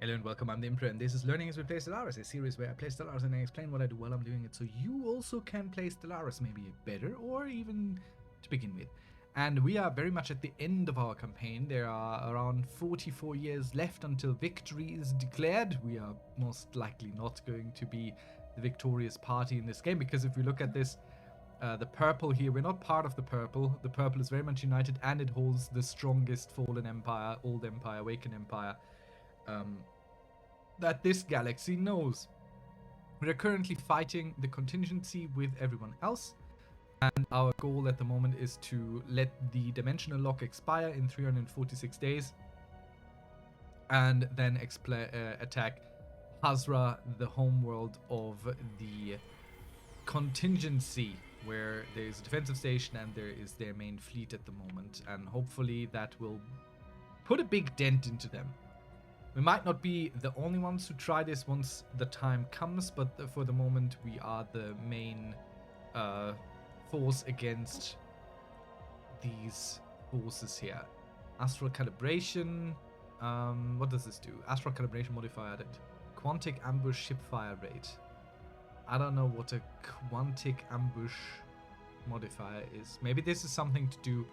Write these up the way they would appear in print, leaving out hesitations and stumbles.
Hello and welcome, I'm the Imperor, and this is Learning as we play Stellaris, a series where I play Stellaris and I explain what I do while I'm doing it, so you also can play Stellaris maybe better, or even to begin with. And we are very much at the end of our campaign. There are around 44 years left until victory is declared. We are most likely not going to be the victorious party in this game, because if we look at this, the purple here, we're not part of the purple. The purple is very much united, and it holds the strongest fallen empire, old empire, awakened empire, that this galaxy knows. We are currently fighting the contingency with everyone else, and our goal at the moment is to let the dimensional lock expire in 346 days, and then attack Hazra, the homeworld of the contingency, where there is a defensive station and there is their main fleet at the moment, and hopefully that will put a big dent into them. We might not be the only ones who try this once the time comes, but for the moment we are the main force against these forces here. Astral calibration. What does this do? Astral calibration modifier added. Quantic ambush ship fire rate. I don't know what a quantic ambush modifier is. Maybe this is something to do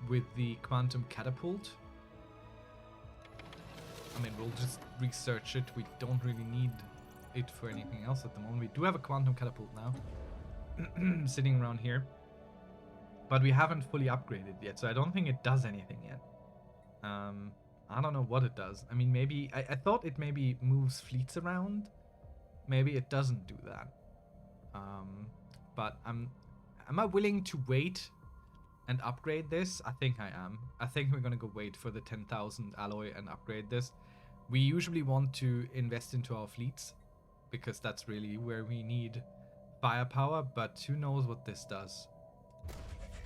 with the quantum catapult. I mean, we'll just research it. We don't really need it for anything else at the moment. We do have a quantum catapult now sitting around here, but we haven't fully upgraded yet, so I don't think it does anything yet. I don't know what it does. I mean, maybe I thought it maybe moves fleets around. Maybe it doesn't do that. But am I willing to wait and upgrade this? I think I am. I think we're gonna go wait for the 10,000 alloy and upgrade this. We usually want to invest into our fleets, because that's really where we need firepower, but who knows what this does.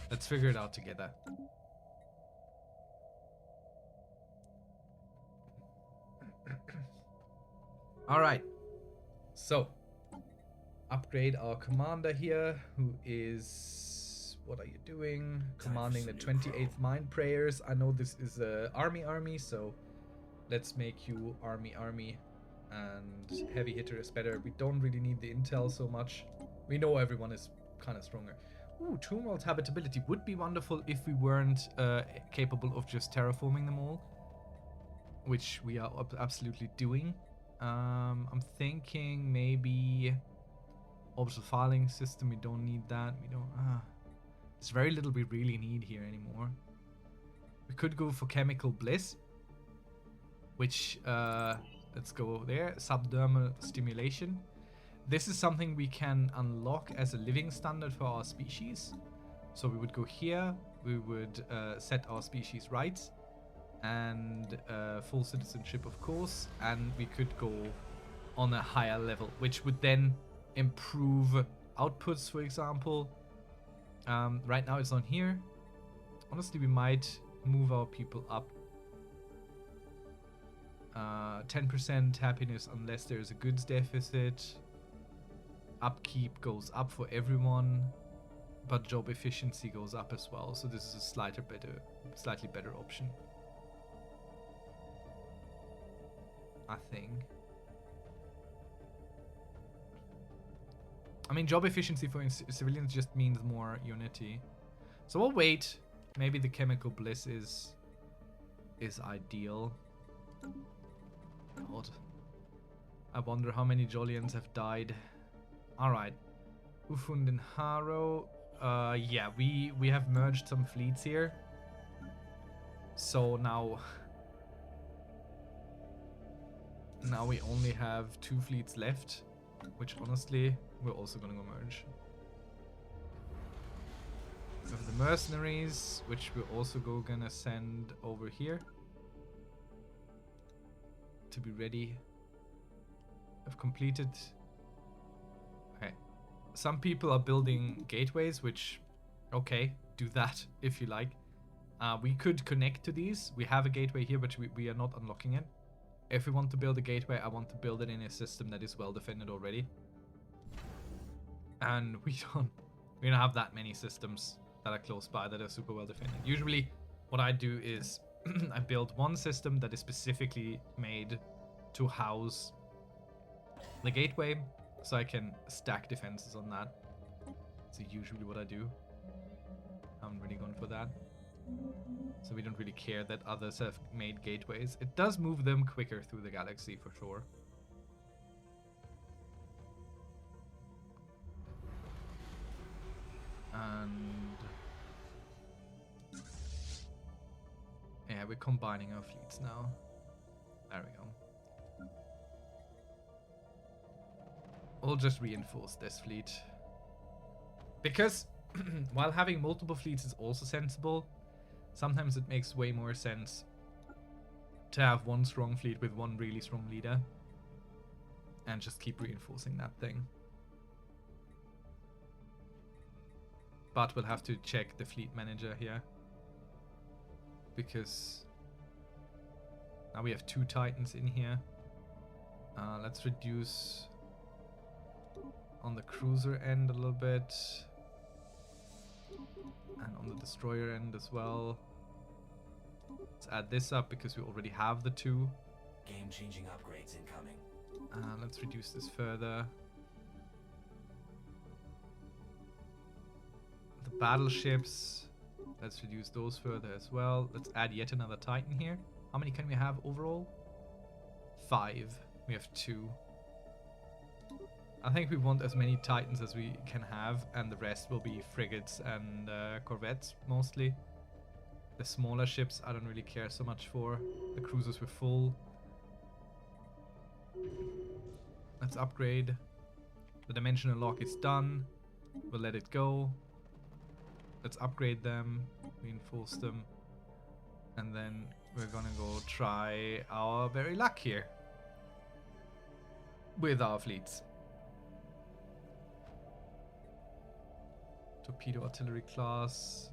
Let's figure it out together. Alright, so upgrade our commander here, who is... What are you doing? Commanding the 28th Mind Prayers. I know this is a army, so let's make you army, and heavy hitter is better. We don't really need the intel so much. We know everyone is kind of stronger. Ooh, Tomb World's habitability would be wonderful if we weren't capable of just terraforming them all, which we are absolutely doing. I'm thinking maybe orbital filing system. We don't need that. We don't. There's very little we really need here anymore. We could go for chemical bliss, which let's go there. Subdermal stimulation. This is something we can unlock as a living standard for our species. So we would go here. We would set our species rights and full citizenship, of course, and we could go on a higher level, which would then improve outputs, for example. Right now it's on here. Honestly, we might move our people up. 10% happiness unless there's a goods deficit. Upkeep goes up for everyone, but job efficiency goes up as well. So this is a slightly better option, I think. I mean, job efficiency for civilians just means more unity. So we'll wait. Maybe the chemical bliss is ideal. God. I wonder how many Jollians have died. Alright. Ufund and Haro. Yeah, we have merged some fleets here. So now we only have 2 fleets left, which honestly we're also gonna go merge. We have the mercenaries, which we're also gonna send over here to be ready. I've completed. Okay, some people are building gateways, which, okay, do that if you like. We could connect to these. We have a gateway here, but we are not unlocking it. If we want to build a gateway, I want to build it in a system that is well defended already. And we don't have that many systems that are close by that are super well defended. Usually what I do is I build one system that is specifically made to house the gateway, so I can stack defenses on that. That's usually what I do. I haven't really gone for that. So we don't really care that others have made gateways. It does move them quicker through the galaxy for sure. And yeah, we're combining our fleets now. There we go. We'll just reinforce this fleet. Because while having multiple fleets is also sensible, sometimes it makes way more sense to have one strong fleet with one really strong leader and just keep reinforcing that thing. But we'll have to check the fleet manager here, because now we have 2 Titans in here. Let's reduce on the cruiser end a little bit, and on the destroyer end as well. Let's add this up because we already have the 2. Game-changing upgrades incoming. Let's reduce this further. The battleships, let's reduce those further as well. Let's add yet another Titan here. How many can we have overall? 5. We have 2. I think we want as many Titans as we can have, and the rest will be frigates and corvettes mostly. The smaller ships I don't really care so much for. The cruisers were full. Let's upgrade. The dimensional lock is done. We'll let it go. Let's upgrade them, reinforce them, and then we're gonna go try our very luck here with our fleets. Torpedo artillery class.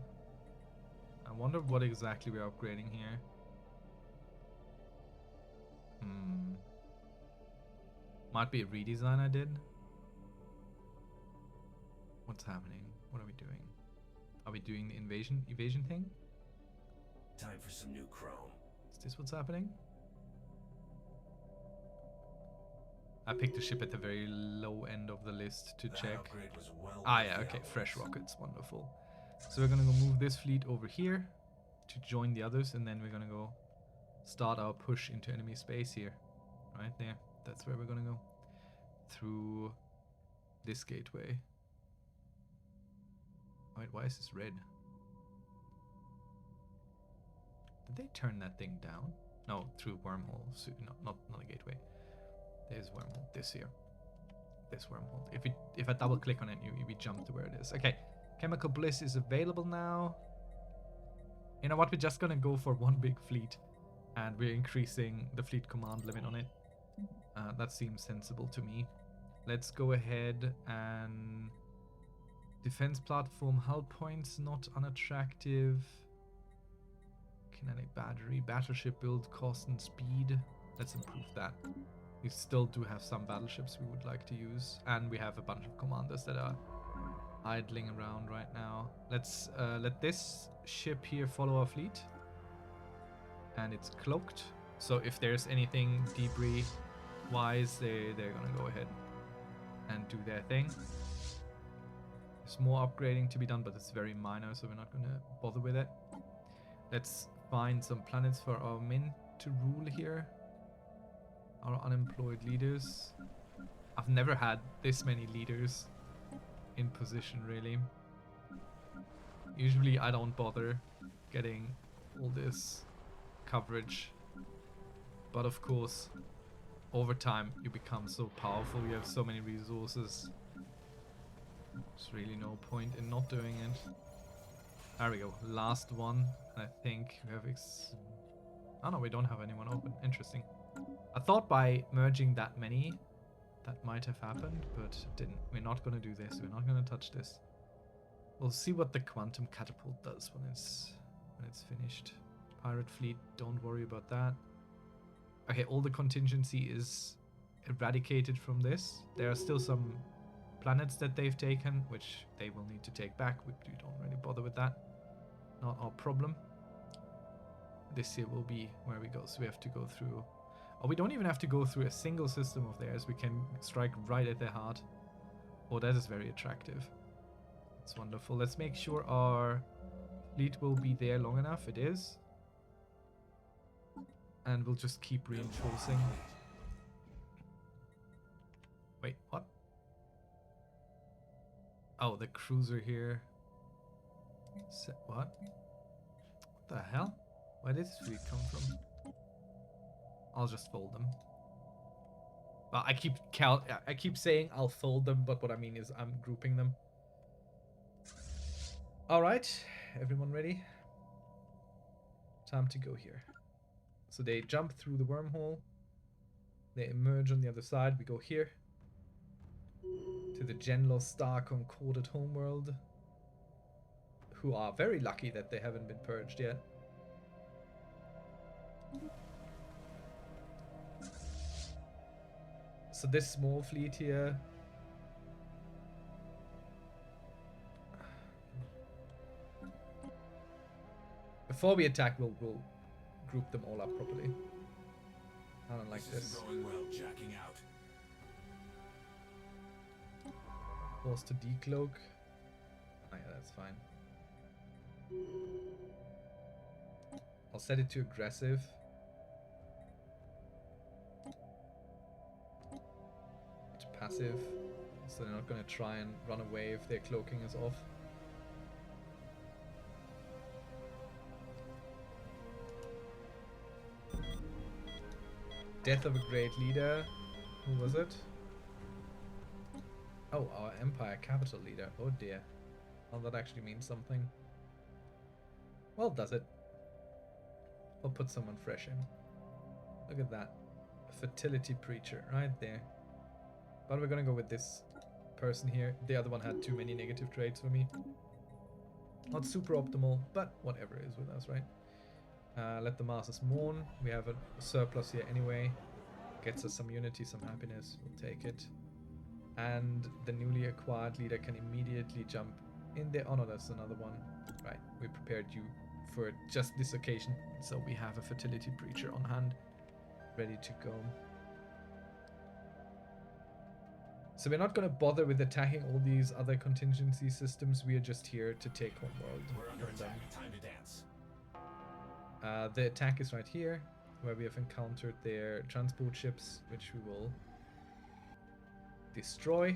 I wonder what exactly we're upgrading here. Might be a redesign I did. What's happening? What are we doing? Are we doing the evasion thing? Time for some new chrome. Is this what's happening? I picked a ship at the very low end of the list to check. Yeah, okay, fresh rockets, wonderful. So we're gonna go move this fleet over here to join the others, and then we're gonna go start our push into enemy space here. Right there, that's where we're gonna go. Through this gateway. Wait, why is this red? Did they turn that thing down? No, through wormhole. So, no, not a gateway. There's wormhole. This here. This wormhole. If I double click on it, we jump to where it is. Okay. Chemical Bliss is available now. You know what? We're just gonna go for one big fleet, and we're increasing the fleet command limit on it. That seems sensible to me. Let's go ahead and defense platform, hull points not unattractive. Kinetic battery, battleship build cost and speed. Let's improve that. We still do have some battleships we would like to use, and we have a bunch of commanders that are idling around right now. Let's let this ship here follow our fleet, and it's cloaked, so if there's anything debris wise, they're gonna go ahead and do their thing. There's more upgrading to be done, but it's very minor, so we're not gonna bother with it. Let's find some planets for our men to rule here. Our unemployed leaders. I've never had this many leaders in position, really. Usually I don't bother getting all this coverage, but of course over time you become so powerful, you have so many resources, there's really no point in not doing it. There we go, last one. I think we have oh no, we don't have anyone open. Interesting. I thought by merging that many that might have happened, but it didn't. We're not gonna do this. We're not gonna touch this. We'll see what the quantum catapult does when it's finished. Pirate fleet, don't worry about that. Okay, all the contingency is eradicated from this. There are still some planets that they've taken, which they will need to take back. We don't really bother with that. Not our problem. This here will be where we go, so we have to go through. Oh, we don't even have to go through a single system of theirs. We can strike right at their heart. Oh, that is very attractive. That's wonderful. Let's make sure our fleet will be there long enough. It is. And we'll just keep reinforcing. Wait, what? Oh, the cruiser here. What? What the hell? Where did this fleet come from? I'll just fold them. Well, I keep saying I'll fold them, but what I mean is I'm grouping them. All right, everyone ready? Time to go here. So they jump through the wormhole. They emerge on the other side. We go here to the Genlos Star Concorded homeworld, who are very lucky that they haven't been purged yet. So this small fleet here, before we attack, we'll group them all up properly. I don't like this. Isn't going well, jacking out. Force to decloak. Oh yeah, that's fine. I'll set it to aggressive. To passive. So they're not going to try and run away if their cloaking is off. Death of a great leader. Who was it? Oh, our Empire capital leader. Oh dear. Well, that actually means something. Well, does it? We'll put someone fresh in. Look at that. A fertility preacher right there. But we're gonna go with this person here. The other one had too many negative traits for me. Not super optimal, but whatever is with us, right? Let the masses mourn. We have a surplus here anyway. Gets us some unity, some happiness. We'll take it. And the newly acquired leader can immediately jump in there. Oh no, that's another one. Right, we prepared you for just this occasion. So we have a fertility preacher on hand, ready to go. So we're not going to bother with attacking all these other contingency systems. We are just here to take homeworld. We're under attack. Time to dance. The attack is right here, where we have encountered their transport ships, which we will destroy.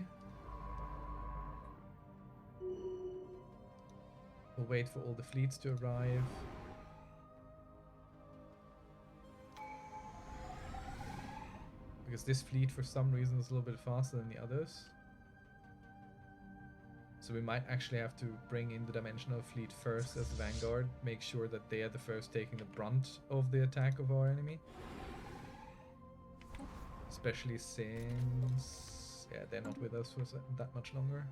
We'll wait for all the fleets to arrive. Because this fleet, for some reason, is a little bit faster than the others. So we might actually have to bring in the Dimensional Fleet first as Vanguard. Make sure that they are the first taking the brunt of the attack of our enemy. Especially since... yeah, they're not with us for that much longer.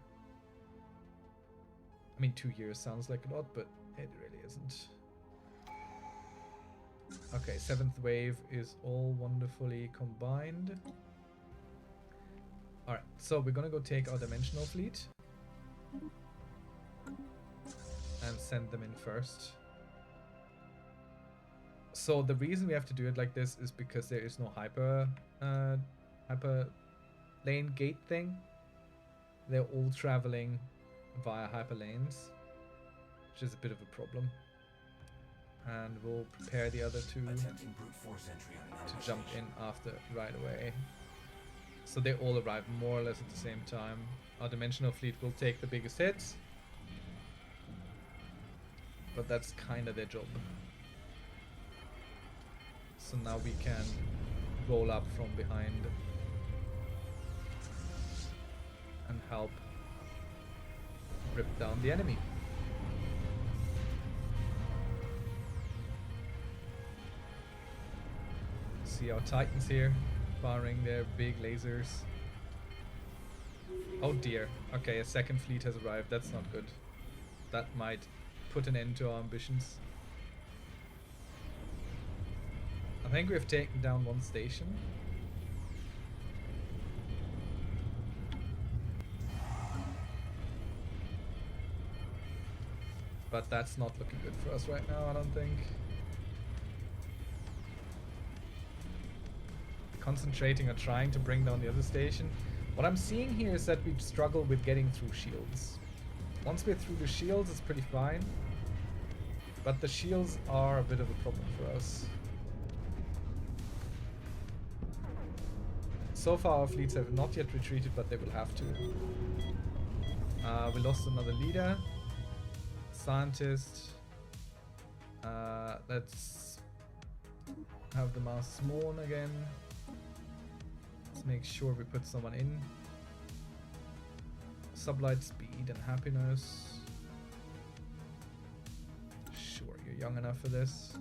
I mean, 2 years sounds like a lot, but it really isn't. Okay, 7th wave is all wonderfully combined. Alright, so we're gonna go take our Dimensional Fleet. And send them in first. So the reason we have to do it like this is because there is no hyper lane gate thing. They're all traveling via hyper lanes, which is a bit of a problem. And we'll prepare the other two Attempting brute force entry on an to jump in after right away. So they all arrive more or less at the same time. Our Dimensional Fleet will take the biggest hits, but that's kind of their job. So now we can roll up from behind and help rip down the enemy. See our Titans here firing their big lasers. Oh dear. Okay, a second fleet has arrived. That's not good. That might put an end to our ambitions. I think we've taken down one station. But that's not looking good for us right now, I don't think. concentrating on trying to bring down the other station. What I'm seeing here is that we struggle with getting through shields. Once we're through the shields, it's pretty fine. But the shields are a bit of a problem for us. So far, our fleets have not yet retreated, but they will have to. We lost another leader. Scientist. Let's have the mass mourn again. Let's make sure we put someone in. Sublight speed and happiness. Sure, you're young enough for this.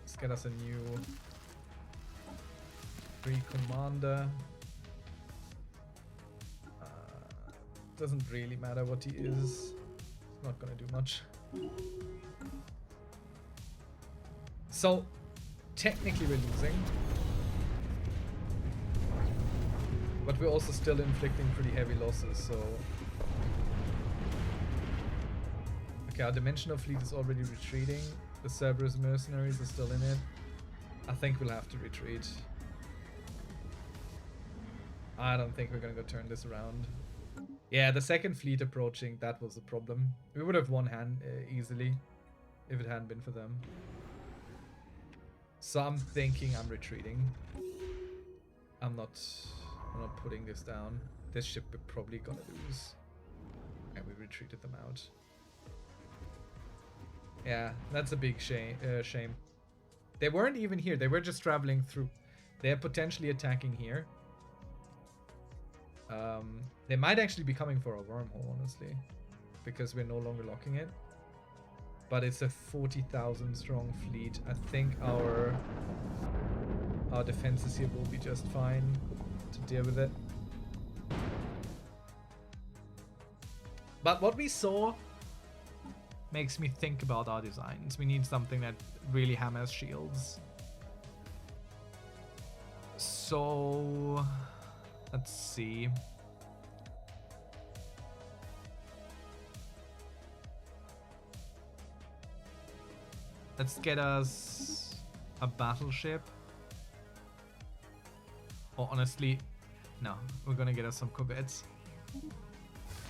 Let's get us a new free commander. Doesn't really matter what he is. It's not gonna do much. So, technically we're losing. But we're also still inflicting pretty heavy losses, so... Okay, our Dimensional Fleet is already retreating. The Cerberus mercenaries are still in it. I think we'll have to retreat. I don't think we're gonna go turn this around. Yeah, the second fleet approaching, that was the problem. We would have won hand easily if it hadn't been for them. So I'm thinking I'm retreating. I'm not putting this down. This ship we're probably gonna lose. And we retreated them out. Yeah, that's a big shame. They weren't even here. They were just traveling through. They're potentially attacking here. They might actually be coming for a wormhole, honestly, because we're no longer locking it. But it's a 40,000 strong fleet. I think our defenses here will be just fine to deal with it. But what we saw makes me think about our designs. We need something that really hammers shields. So let's see. Let's get us a battleship. Or honestly, no, we're gonna get us some corvettes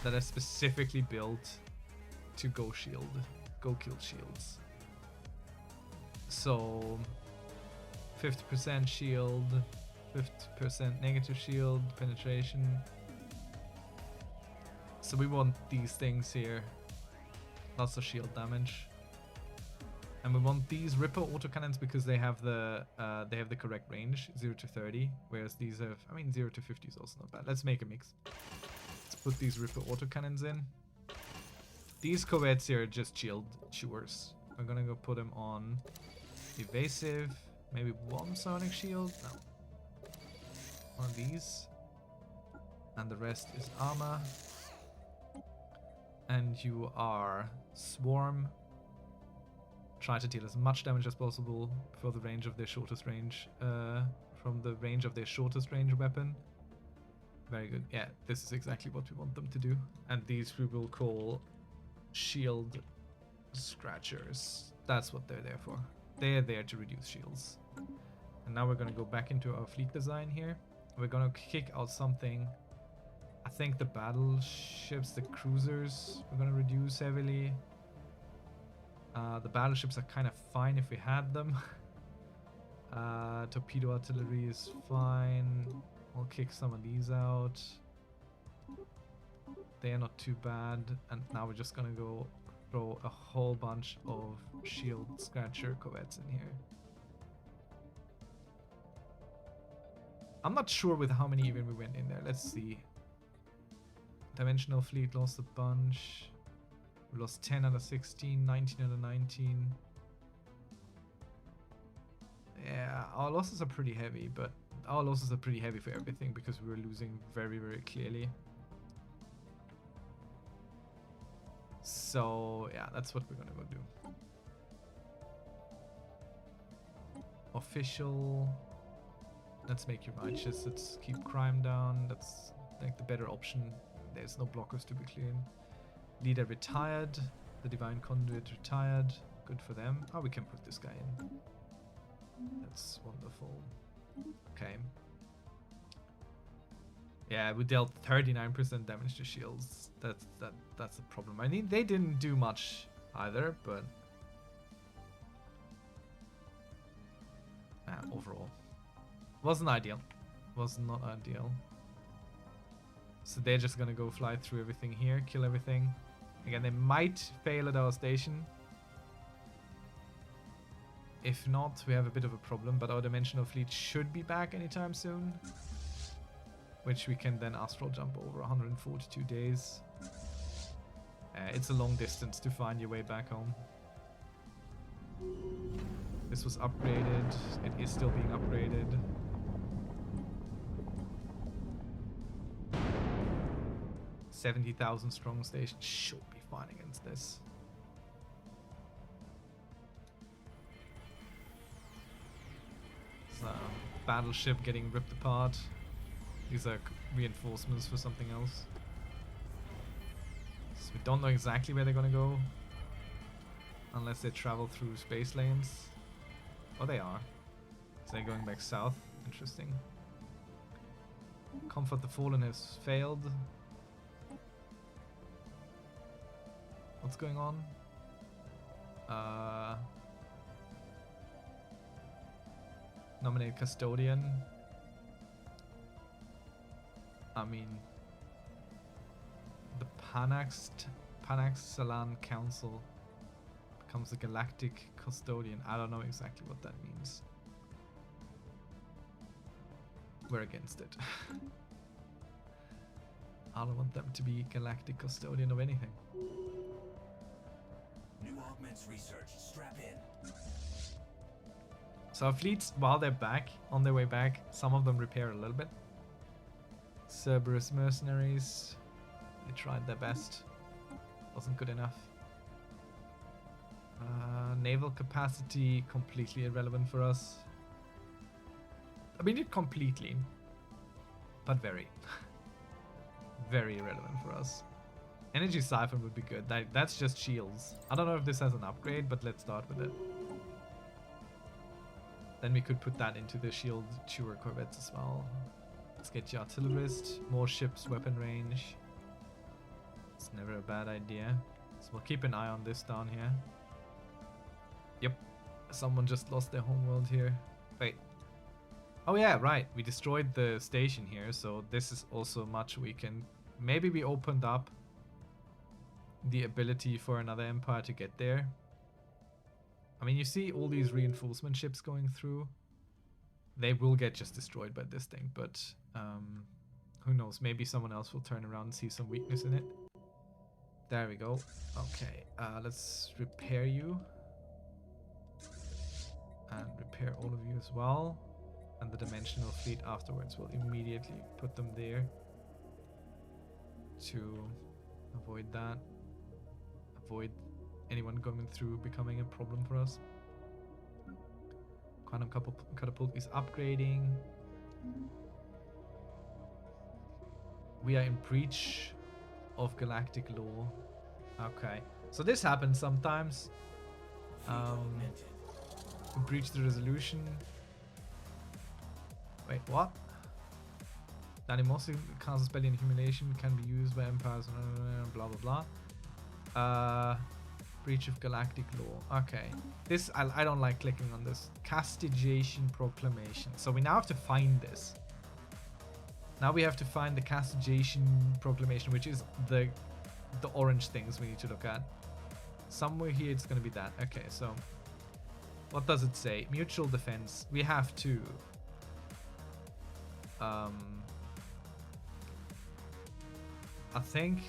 that are specifically built to go kill shields. So 50% shield, 50% negative shield, penetration. So we want these things here. Lots of shield damage. And we want these Ripper autocannons because they have the correct range, 0 to 30, whereas these have, I mean, 0 to 50 is also not bad. Let's make a mix. Let's put these Ripper autocannons in. These corvettes here are just shield chewers. We're gonna go put them on evasive, maybe one sonic shield. No, one of these, and the rest is armor. And you are swarm. Try to deal as much damage as possible for the range of their shortest range, from the range of their shortest range weapon. Very good. Yeah, this is exactly what we want them to do. And these we will call shield scratchers. That's what they're there for. They're there to reduce shields. And now we're going to go back into our fleet design here. We're going to kick out something. I think the battleships, the cruisers, we're going to reduce heavily. The battleships are kind of fine if we had them. Torpedo artillery is fine. We'll kick some of these out. They are not too bad. And now we're just gonna go throw a whole bunch of shield scratcher corvettes in here. I'm not sure with how many even we went in there. Let's see. Dimensional fleet lost a bunch. We lost 10 out of 16, 19 out of 19. Yeah, our losses are pretty heavy, but our losses are pretty heavy for everything because we were losing very, very clearly. So, yeah, that's what we're gonna go do. Official. Let's make you righteous. Let's keep crime down. That's like the better option. There's no blockers to be cleared. Leader retired. The Divine Conduit retired. Good for them. Oh, we can put this guy in. That's wonderful. Okay. Yeah, we dealt 39% damage to shields. That's a problem. I mean, they didn't do much either, but overall, wasn't ideal. Was not ideal. So they're just gonna go fly through everything here, kill everything. Again, they might fail at our station. If not, we have a bit of a problem, but our dimensional fleet should be back anytime soon. Which we can then astral jump over 142 days. It's a long distance to find your way back home. This was upgraded. It is still being upgraded. $70,000 strong station should be fine against this. So, battleship getting ripped apart. These are reinforcements for something else. So we don't know exactly where they're gonna go. Unless they travel through space lanes. Oh, they are. So they're going back south. Interesting. Comfort the Fallen has failed. What's going on? Nominate Custodian. I mean, the Panax Salan Council becomes the Galactic Custodian. I don't know exactly what that means. We're against it. I don't want them to be Galactic Custodian of anything. New augments research. Strap in. So our fleets, while they're back, on their way back, some of them repair a little bit. Cerberus mercenaries, they tried their best. Wasn't good enough. Naval capacity, completely irrelevant for us. I mean, not completely, but very. Very irrelevant for us. Energy siphon would be good. That's just shields. I don't know if this has an upgrade, but let's start with it. Then we could put that into the shield chewer corvettes as well. Let's get you artillerist, more ships, weapon range. It's never a bad idea. So we'll keep an eye on this down here. Yep. Someone just lost their homeworld here. Wait. Oh yeah, right. We destroyed the station here, so this is also much we can... Maybe we opened up the ability for another empire to get there. I mean, you see all these reinforcement ships going through. They will get just destroyed by this thing, but who knows? Maybe someone else will turn around and see some weakness in it. There we go. Okay, let's repair you. And repair all of you as well. And the dimensional fleet afterwards will immediately put them there to avoid that. Avoid anyone coming through becoming a problem for us. Quantum Catapult is upgrading. We are in breach of galactic law. Okay, so this happens sometimes. Breach the resolution. Wait, what? Animosity causes spell and accumulation can be used by empires. Blah blah blah. Breach of galactic law. Okay, this I don't like clicking on this. Castigation proclamation. So we now have to find this. Now we have to find the castigation proclamation, which is the orange things we need to look at. Somewhere here it's gonna be that. Okay, so what does it say? Mutual defense. We have to I think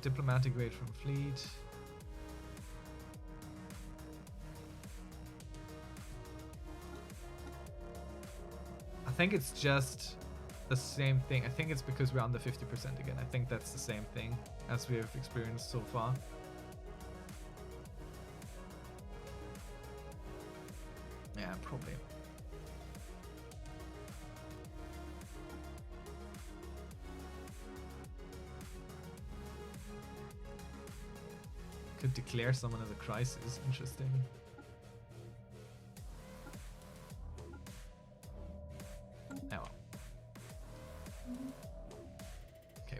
diplomatic raid from fleet. I think it's just the same thing. I think it's because we're under 50% again. I think that's the same thing as we have experienced so far. Yeah, probably. Could declare someone as a crisis. Interesting.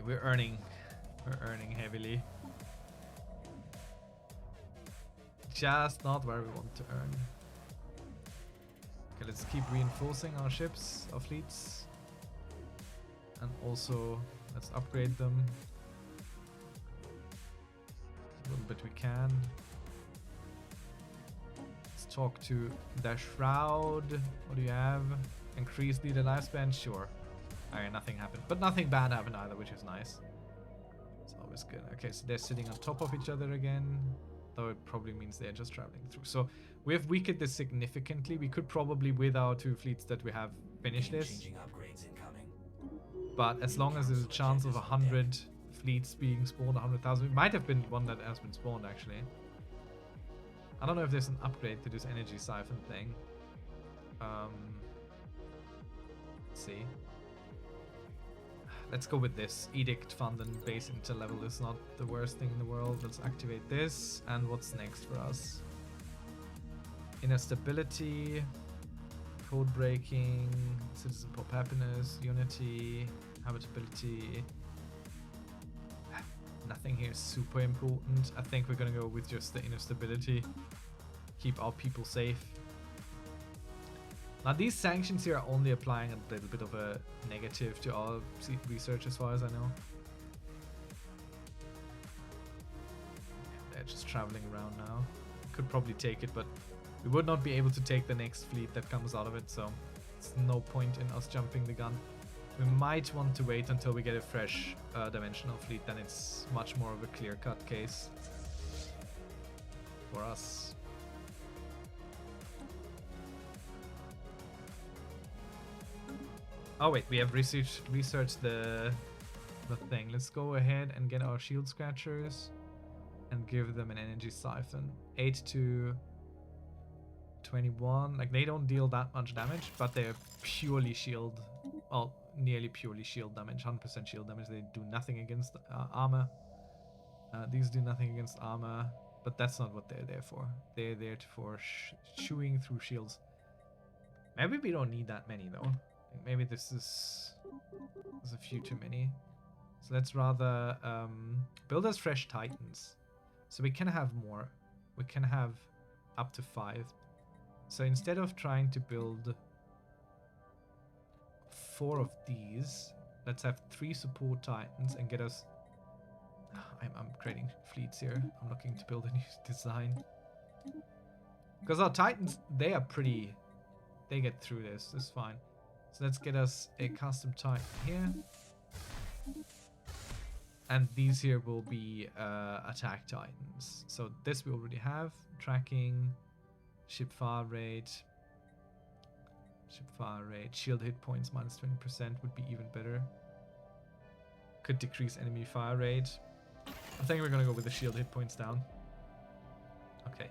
we're earning heavily. Just not where we want to earn. Okay, let's keep reinforcing our ships, our fleets. And also, let's upgrade them. A little bit we can. Let's talk to the Shroud. What do you have? Increase leader lifespan? Sure. Alright, nothing happened. But nothing bad happened either, which is nice. It's always good. Okay, so they're sitting on top of each other again. Though it probably means they're just traveling through. So we have weakened this significantly. We could probably, with our 2 fleets that we have, finish this. But as long as there's a chance of 100 fleets being spawned, 100,000. It might have been one that has been spawned, actually. I don't know if there's an upgrade to this energy siphon thing. Let's see. Let's go with this. Edict Fund and base intel level is not the worst thing in the world. Let's activate this. And what's next for us? Inner stability, code breaking, citizen pop happiness, unity, habitability. Nothing here is super important. I think we're gonna go with just the inner stability. Keep our people safe. Now these sanctions here are only applying a little bit of a negative to our research as far as I know. They're just traveling around now. Could probably take it, but we would not be able to take the next fleet that comes out of it, so it's no point in us jumping the gun. We might want to wait until we get a fresh dimensional fleet, then it's much more of a clear-cut case for us. Oh wait, we have researched the thing. Let's go ahead and get our shield scratchers and give them an energy siphon. 8 to 21. Like, they don't deal that much damage, but they're purely shield. Well, nearly purely shield damage. 100% shield damage. They do nothing against armor. These do nothing against armor, but that's not what they're there for. They're there for chewing through shields. Maybe we don't need that many though. Maybe this is a few too many. So let's rather build us fresh titans. So we can have more. We can have up to 5. So instead of trying to build 4 of these, let's have 3 support titans and get us... I'm creating fleets here. I'm looking to build a new design. Because our titans, they are pretty... They get through this. This is fine. So let's get us a custom titan here. And these here will be attack titans. So this we already have. Tracking, ship fire rate, shield hit points minus 20% would be even better. Could decrease enemy fire rate. I think we're gonna go with the shield hit points down. Okay.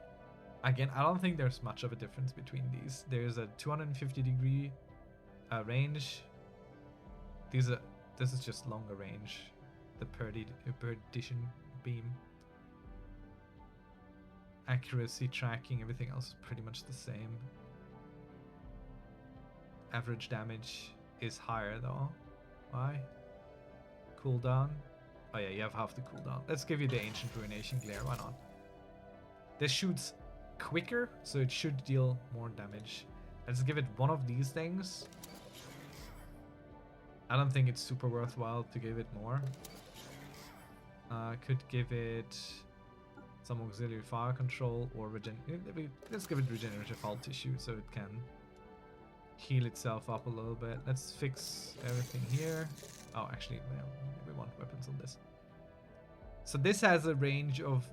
Again, I don't think there's much of a difference between these. There's a 250-degree range. This is just longer range. The perdition beam. Accuracy, tracking, everything else is pretty much the same. Average damage is higher though. Why? Cooldown. Oh yeah, you have half the cooldown. Let's give you the Ancient Ruination Glare, why not? This shoots quicker, so it should deal more damage. Let's give it one of these things. I don't think it's super worthwhile to give it more. Could give it some auxiliary fire control or let's give it regenerative hull tissue so it can heal itself up a little bit. Let's fix everything here. Oh, actually, we want weapons on this. So this has a range of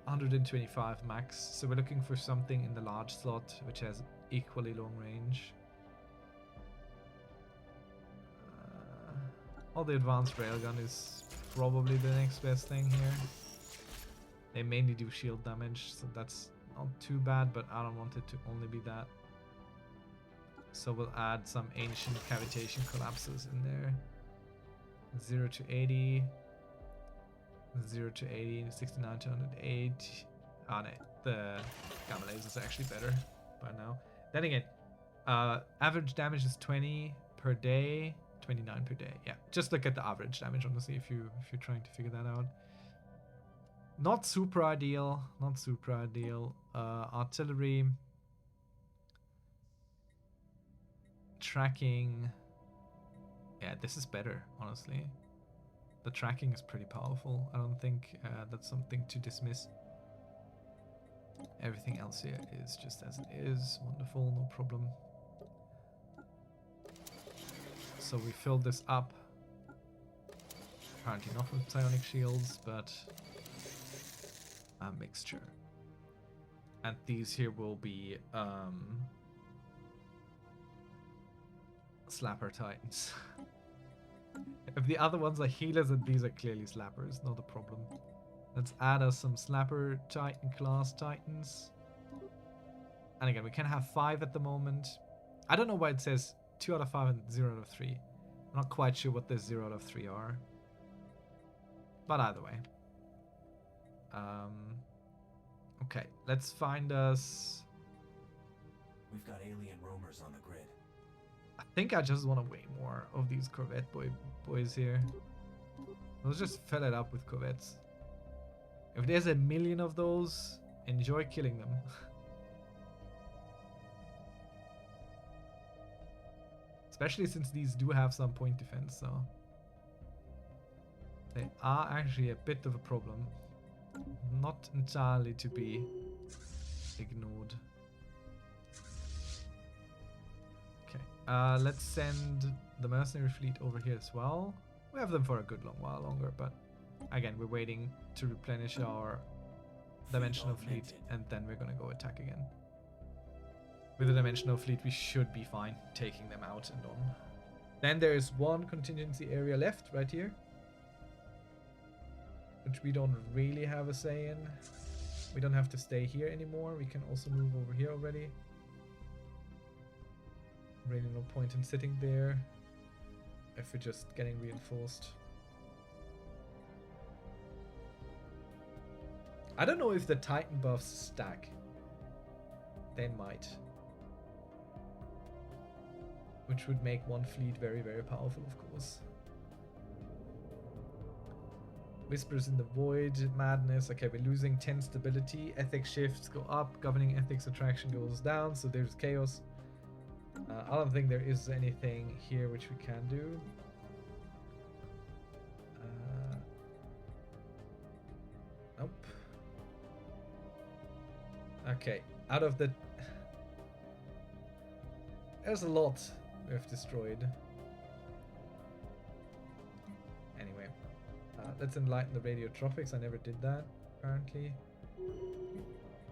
125 max. So we're looking for something in the large slot which has equally long range. The advanced railgun is probably the next best thing here. They mainly do shield damage, so that's not too bad, but I don't want it to only be that. So we'll add some ancient cavitation collapses in there. 0 to 80. 0 to 80, 69 to 108. Ah, no, the gamma laser is actually better by now. Then again, average damage is 20 per day, 29 per day. Yeah, just look at the average damage, honestly, if you're trying to figure that out. Not super ideal. Not super ideal. Artillery. Tracking. Yeah, this is better, honestly. The tracking is pretty powerful. I don't think that's something to dismiss. Everything else here is just as it is. Wonderful, no problem. So we filled this up. Apparently not with psionic shields, but a mixture. And these here will be slapper titans. If the other ones are healers, then these are clearly slappers, not a problem. Let's add us some slapper titan class titans. And again, we can have 5 at the moment. I don't know why it says 2 out of 5 and 0 out of 3. I'm not quite sure what the 0 out of 3 are. But either way. Okay, let's find us... We've got alien roamers on the grid. I think I just want to way more of these corvette boys here. Let's just fill it up with corvettes. If there's a million of those, enjoy killing them. Especially since these do have some point defense, so... They are actually a bit of a problem. Not entirely to be ignored. Okay, let's send the mercenary fleet over here as well. We have them for a good long while longer, but again, we're waiting to replenish our dimensional fleet, and then we're gonna go attack again. With the dimensional fleet, we should be fine taking them out and on. Then there is one contingency area left right here, which we don't really have a say in. We don't have to stay here anymore. We can also move over here already. Really no point in sitting there if we're just getting reinforced. I don't know if the Titan buffs stack. They might. Which would make one fleet very, very powerful, of course. Whispers in the Void, madness. Okay, we're losing 10 stability. Ethics shifts go up. Governing ethics attraction goes down. So there's chaos. I don't think there is anything here which we can do. Nope. Okay, out of the... There's a lot we have destroyed. Anyway, let's enlighten the radiotropics. I never did that, apparently.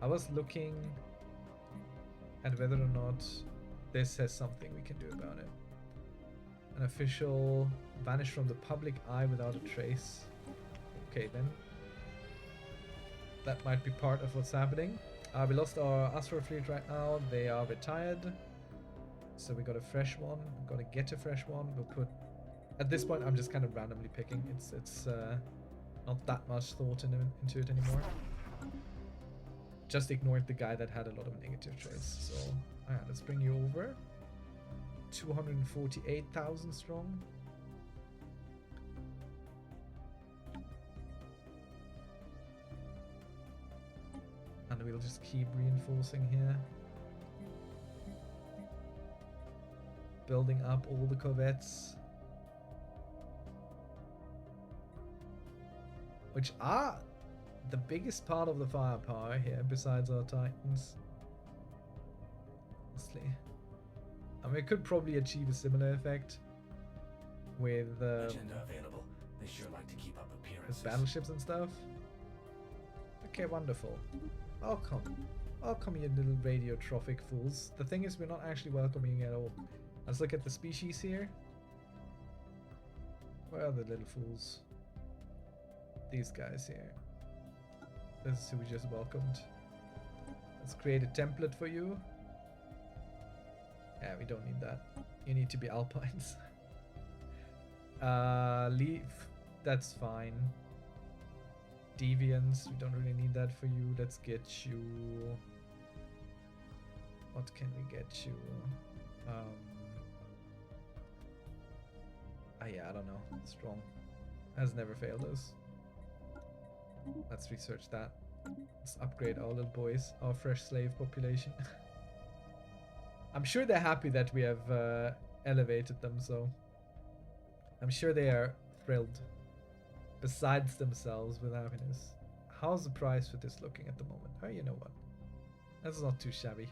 I was looking at whether or not this has something we can do about it. An official vanish from the public eye without a trace. Okay, then. That might be part of what's happening. We lost our Astro fleet right now. They are retired. So we got a fresh one. We're gonna get a fresh one. We'll put... At this point, I'm just kind of randomly picking. It's not that much thought into it anymore. Just ignored the guy that had a lot of negative traits. So, let's bring you over. 248,000 strong. And we'll just keep reinforcing here. Building up all the corvettes. Which are the biggest part of the firepower here, besides our Titans. Honestly. I mean, we could probably achieve a similar effect with, Agenda available. They sure like to keep up appearances. with battleships and stuff. Okay, wonderful. Welcome. Welcome, you little radiotrophic fools. The thing is, we're not actually welcoming you at all. Let's look at the species here. Where are the little fools? These guys here. This is who we just welcomed. Let's create a template for you. Yeah, we don't need that. You need to be Alpines. Leave. That's fine. Deviants. We don't really need that for you. Let's get you... What can we get you? Yeah, I don't know. Strong. Has never failed us. Let's research that. Let's upgrade our little boys, our fresh slave population. I'm sure they're happy that we have elevated them, so I'm sure they are thrilled, besides themselves with happiness. How's the price for this looking at the moment? Oh, you know what? That's not too shabby.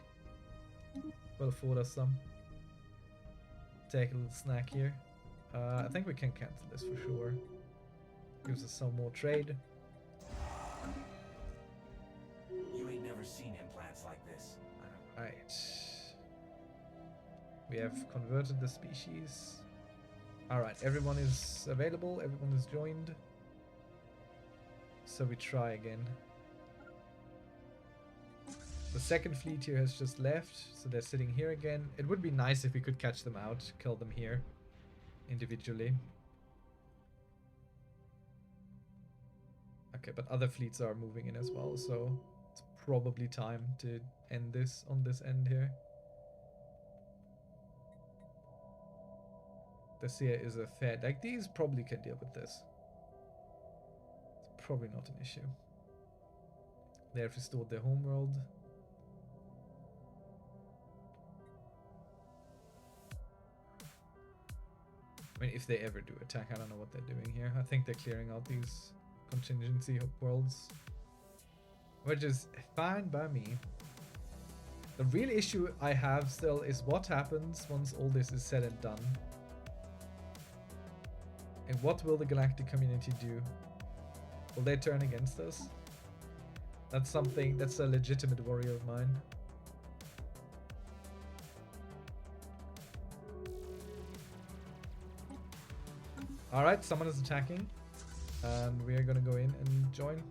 We'll afford us some. Take a little snack here. I think we can cancel this for sure. Gives us some more trade. You ain't never seen implants like this. Alright. We have converted the species. Alright, everyone is available, everyone is joined. So we try again. The second fleet here has just left, so they're sitting here again. It would be nice if we could catch them out, kill them here individually. Okay, but other fleets are moving in as well, so it's probably time to end this on this end here. This here is a fair, like these probably can deal with this. It's probably not an issue. They have restored their homeworld. I mean, if they ever do attack, I don't know what they're doing here. I think they're clearing out these contingency worlds, which is fine by me. The real issue I have still is what happens once all this is said and done. And what will the galactic community do? Will they turn against us? That's something, that's a legitimate worry of mine. Alright, someone is attacking. And we are gonna go in and join.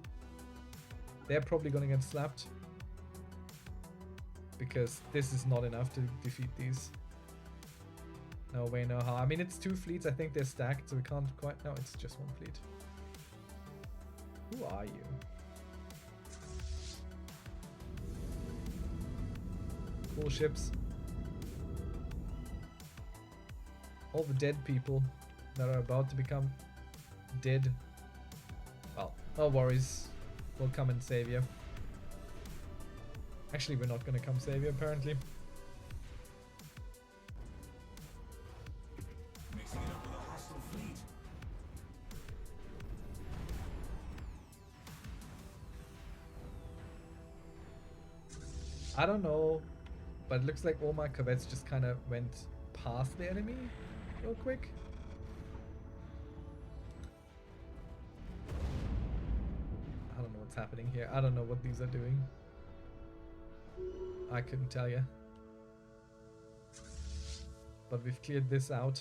They're probably gonna get slapped. Because this is not enough to defeat these. No way, no how. I mean, it's two fleets. I think they're stacked, so we can't quite... No, it's just one fleet. Who are you? Cool ships. All the dead people that are about to become dead. Well, no worries. We'll come and save you. Actually, we're not gonna come save you, apparently. Mixing it up with a hostile fleet. I don't know, but it looks like all my corvettes just kind of went past the enemy real quick. I don't know what's happening here. I don't know what these are doing. I couldn't tell you. But we've cleared this out.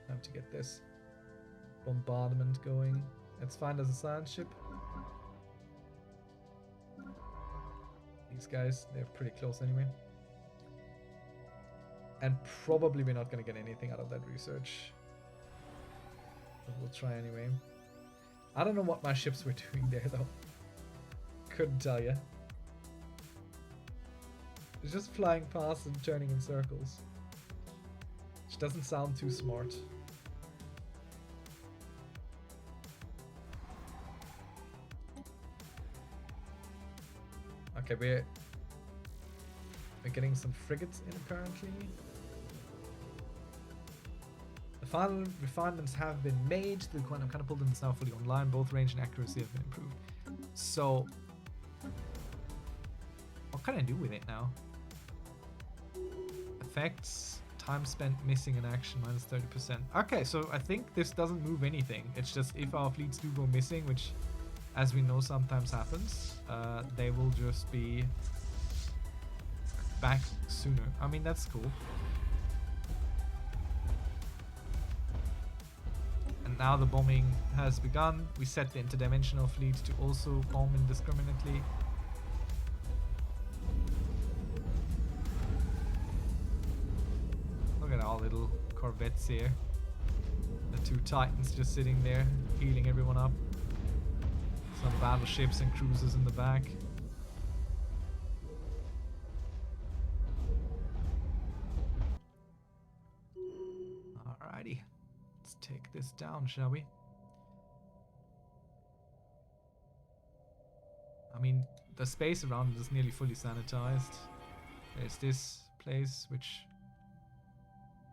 Time to get this bombardment going. Let's find us a science ship. These guys, they're pretty close anyway. And probably we're not going to get anything out of that research. But we'll try anyway. I don't know what my ships were doing there though. Couldn't tell you. It's just flying past and turning in circles. Which doesn't sound too smart. Okay, we're getting some frigates in apparently. The final refinements have been made. The quantum catapult is now fully online. Both range and accuracy have been improved. So, what can I do with it now? Effects, time spent missing in action, minus 30%. Okay, so I think this doesn't move anything. It's just if our fleets do go missing, which as we know sometimes happens, they will just be back sooner. I mean, that's cool. And now the bombing has begun. We set the interdimensional fleet to also bomb indiscriminately. Look at our little corvettes here. The two Titans just sitting there, healing everyone up. Some battleships and cruisers in the back. Alrighty. Let's take this down, shall we? I mean, the space around it is nearly fully sanitized. There's this place, which,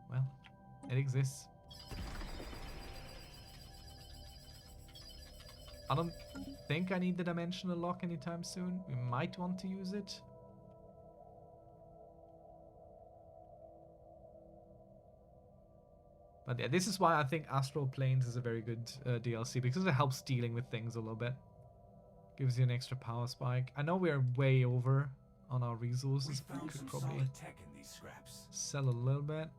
well, it exists. I don't think I need the dimensional lock anytime soon. We might want to use it. But yeah, this is why I think Astral Planes is a very good DLC, because it helps dealing with things a little bit. Gives you an extra power spike. I know we're way over on our resources. We could probably tech in these scraps. sell a little bit.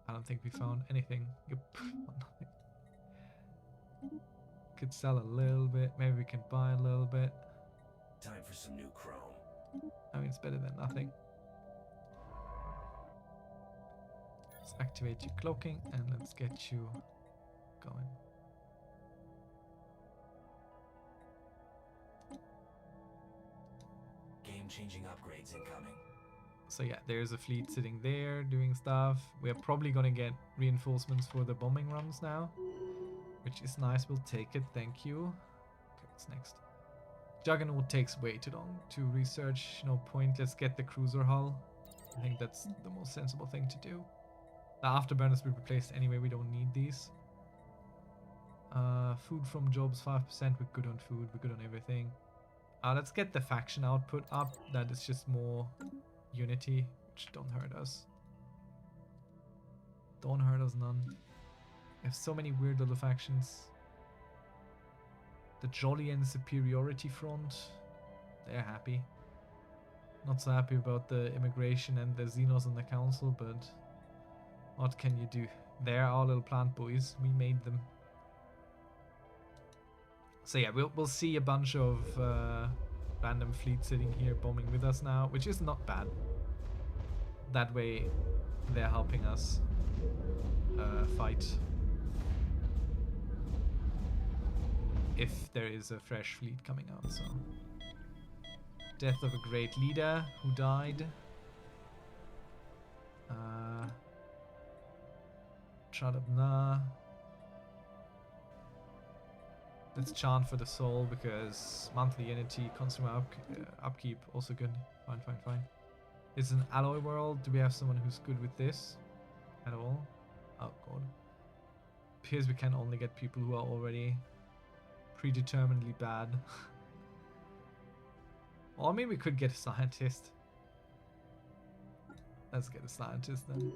I don't think we found anything. Yep, nothing. Could sell a little bit. Maybe we can buy a little bit. Time for some new chrome. I mean, it's better than nothing. Let's activate your cloaking and let's get you going. Game-changing upgrades incoming. So yeah, there's a fleet sitting there doing stuff. We're probably gonna get reinforcements for the bombing runs now, which is nice. We'll take it, thank you. Okay, what's next? Juggernaut takes way too long to research. No point. Let's get the cruiser hull. I think that's the most sensible thing to do. The afterburners will be replaced anyway. We don't need these. Food from jobs 5%. We're good on food. We're good on everything. Let's get the faction output up. That is just more unity, which don't hurt us. Don't hurt us none. We have so many weird little factions. The Jolly and Superiority Front, they're happy. Not so happy about the immigration and the Xenos on the council, but what can you do? They're our little plant boys. We made them. So yeah, we'll see a bunch of random fleets sitting here bombing with us now, which is not bad. That way, they're helping us fight if there is a fresh fleet coming out. So, death of a great leader who died. Chadabna. Let's chant for the soul because monthly unity, consumer upkeep, also good. Fine, fine, fine. It's an alloy world. Do we have someone who's good with this at all? Oh god. Appears we can only get people who are already predeterminedly bad. Well, I mean, we could get a scientist. Let's get a scientist then.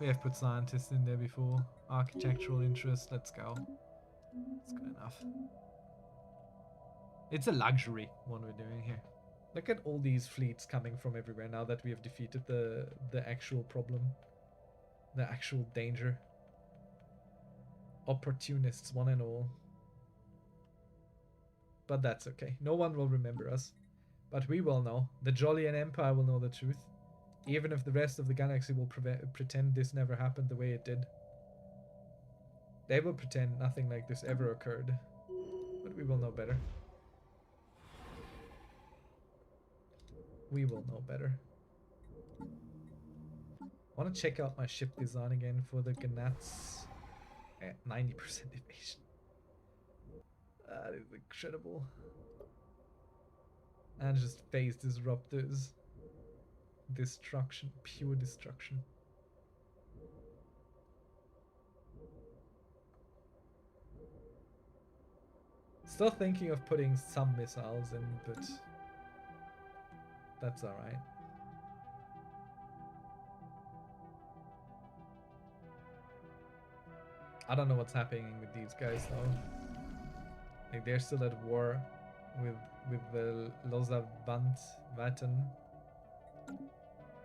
We have put scientists in there before. Architectural interest, let's go. That's good enough. It's a luxury what we're doing here. Look at all these fleets coming from everywhere now that we have defeated the actual problem. The actual danger. Opportunists, one and all. But that's okay. No one will remember us. But we will know. The Jolly and Empire will know the truth. Even if the rest of the galaxy will pretend this never happened the way it did. They will pretend nothing like this ever occurred. But we will know better. We will know better. I want to check out my ship design again for the Gnats. At 90% evasion. That is incredible. And just phase disruptors. Destruction. Pure destruction. Still thinking of putting some missiles in, but that's alright. I don't know what's happening with these guys though. Like they're still at war with the Losavant-Vaten.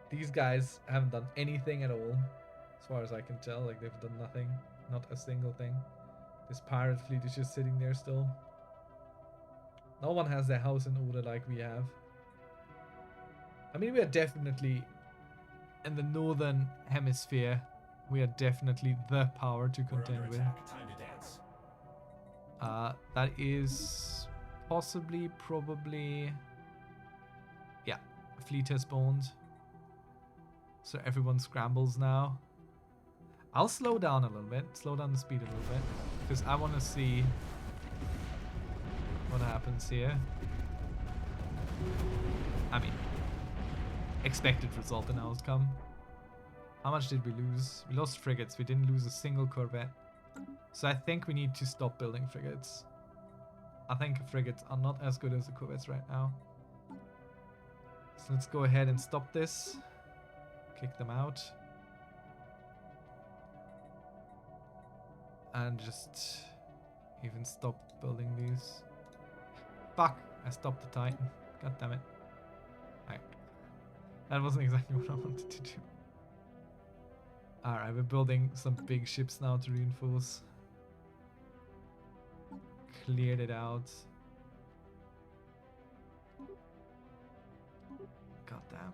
These guys haven't done anything at all, as far as I can tell. Like they've done nothing, not a single thing. This pirate fleet is just sitting there still. No one has their house in order like we have. I mean, we are definitely in the northern hemisphere. We are definitely the power to contend with. Time to dance. That is possibly, probably, yeah. A fleet has spawned, so everyone scrambles now. I'll slow down a little bit, slow down the speed a little bit, because I want to see what happens here. I mean, expected result and outcome. How much did we lose? We lost frigates. We didn't lose a single corvette. So I think we need to stop building frigates. I think frigates are not as good as the corvettes right now. So let's go ahead and stop this. Kick them out. And just even stop building these. Fuck! I stopped the Titan. God damn it. Alright. That wasn't exactly what I wanted to do. Alright, we're building some big ships now to reinforce. Cleared it out. God damn.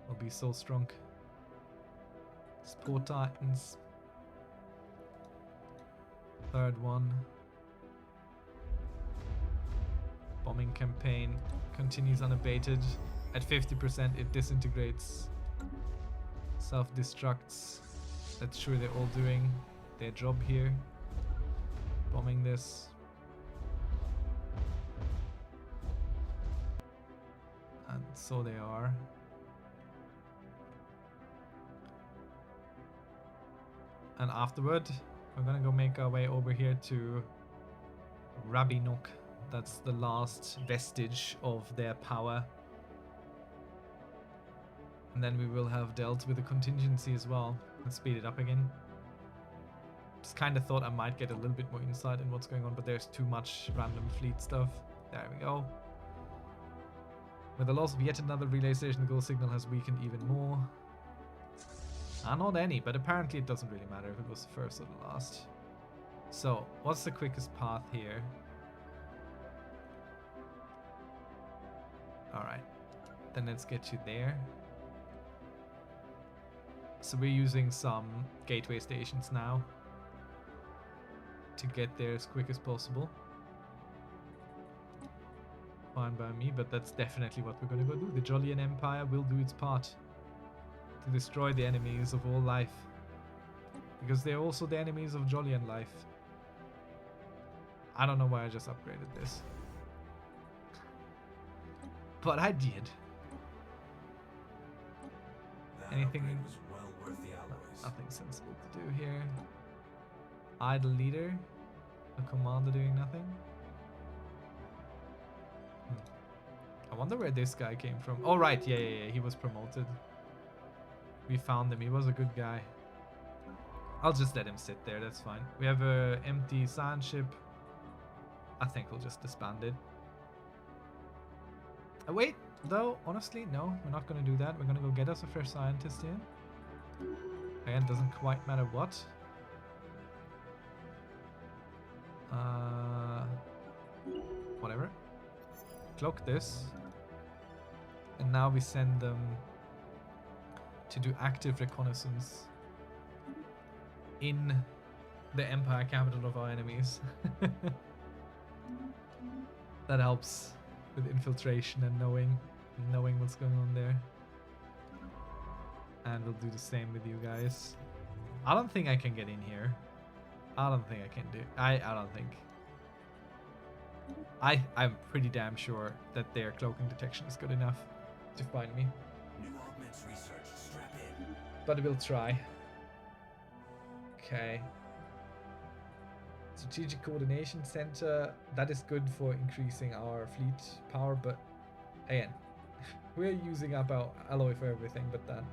We'll be so strong. These poor Titans. Third one. Bombing campaign continues unabated. At 50% it disintegrates. Self-destructs. That's sure they're all doing their job here. Bombing this. And so they are. And afterward, we're gonna go make our way over here to Rabinok. That's the last vestige of their power. And then we will have dealt with the contingency as well. Let's speed it up again. Just kind of thought I might get a little bit more insight in what's going on, but there's too much random fleet stuff. There we go. With the loss of yet another relay station, the goal signal has weakened even more. Not any, but apparently it doesn't really matter if it was the first or the last. So, what's the quickest path here? Alright, then let's get you there. So we're using some gateway stations now to get there as quick as possible. Fine by me, but that's definitely what we're going to go do. The Jolien Empire will do its part to destroy the enemies of all life, because they're also the enemies of Jolien life. I don't know why I just upgraded this, but I did. Anything? Was well worth the alloys. Nothing sensible to do here. Idle leader, a commander doing nothing. I wonder where this guy came from. Oh right, yeah, he was promoted. We found him. He was a good guy. I'll just let him sit there. That's fine. We have a empty science ship. I think we'll just disband it. Wait. Though, honestly, no, we're not going to do that. We're going to go get us a fresh scientist here. Again, doesn't quite matter what. Whatever. Cloak this. And now we send them to do active reconnaissance in the Empire capital of our enemies. That helps with infiltration and knowing what's going on there. And we'll do the same with you guys. I don't think I can get in here. I don't think I can do. I don't think. I'm pretty damn sure that their cloaking detection is good enough to find me. New augments research. Strap in. But we'll try. Okay. Strategic Coordination Center. That is good for increasing our fleet power, but again, we're using up our alloy for everything but that.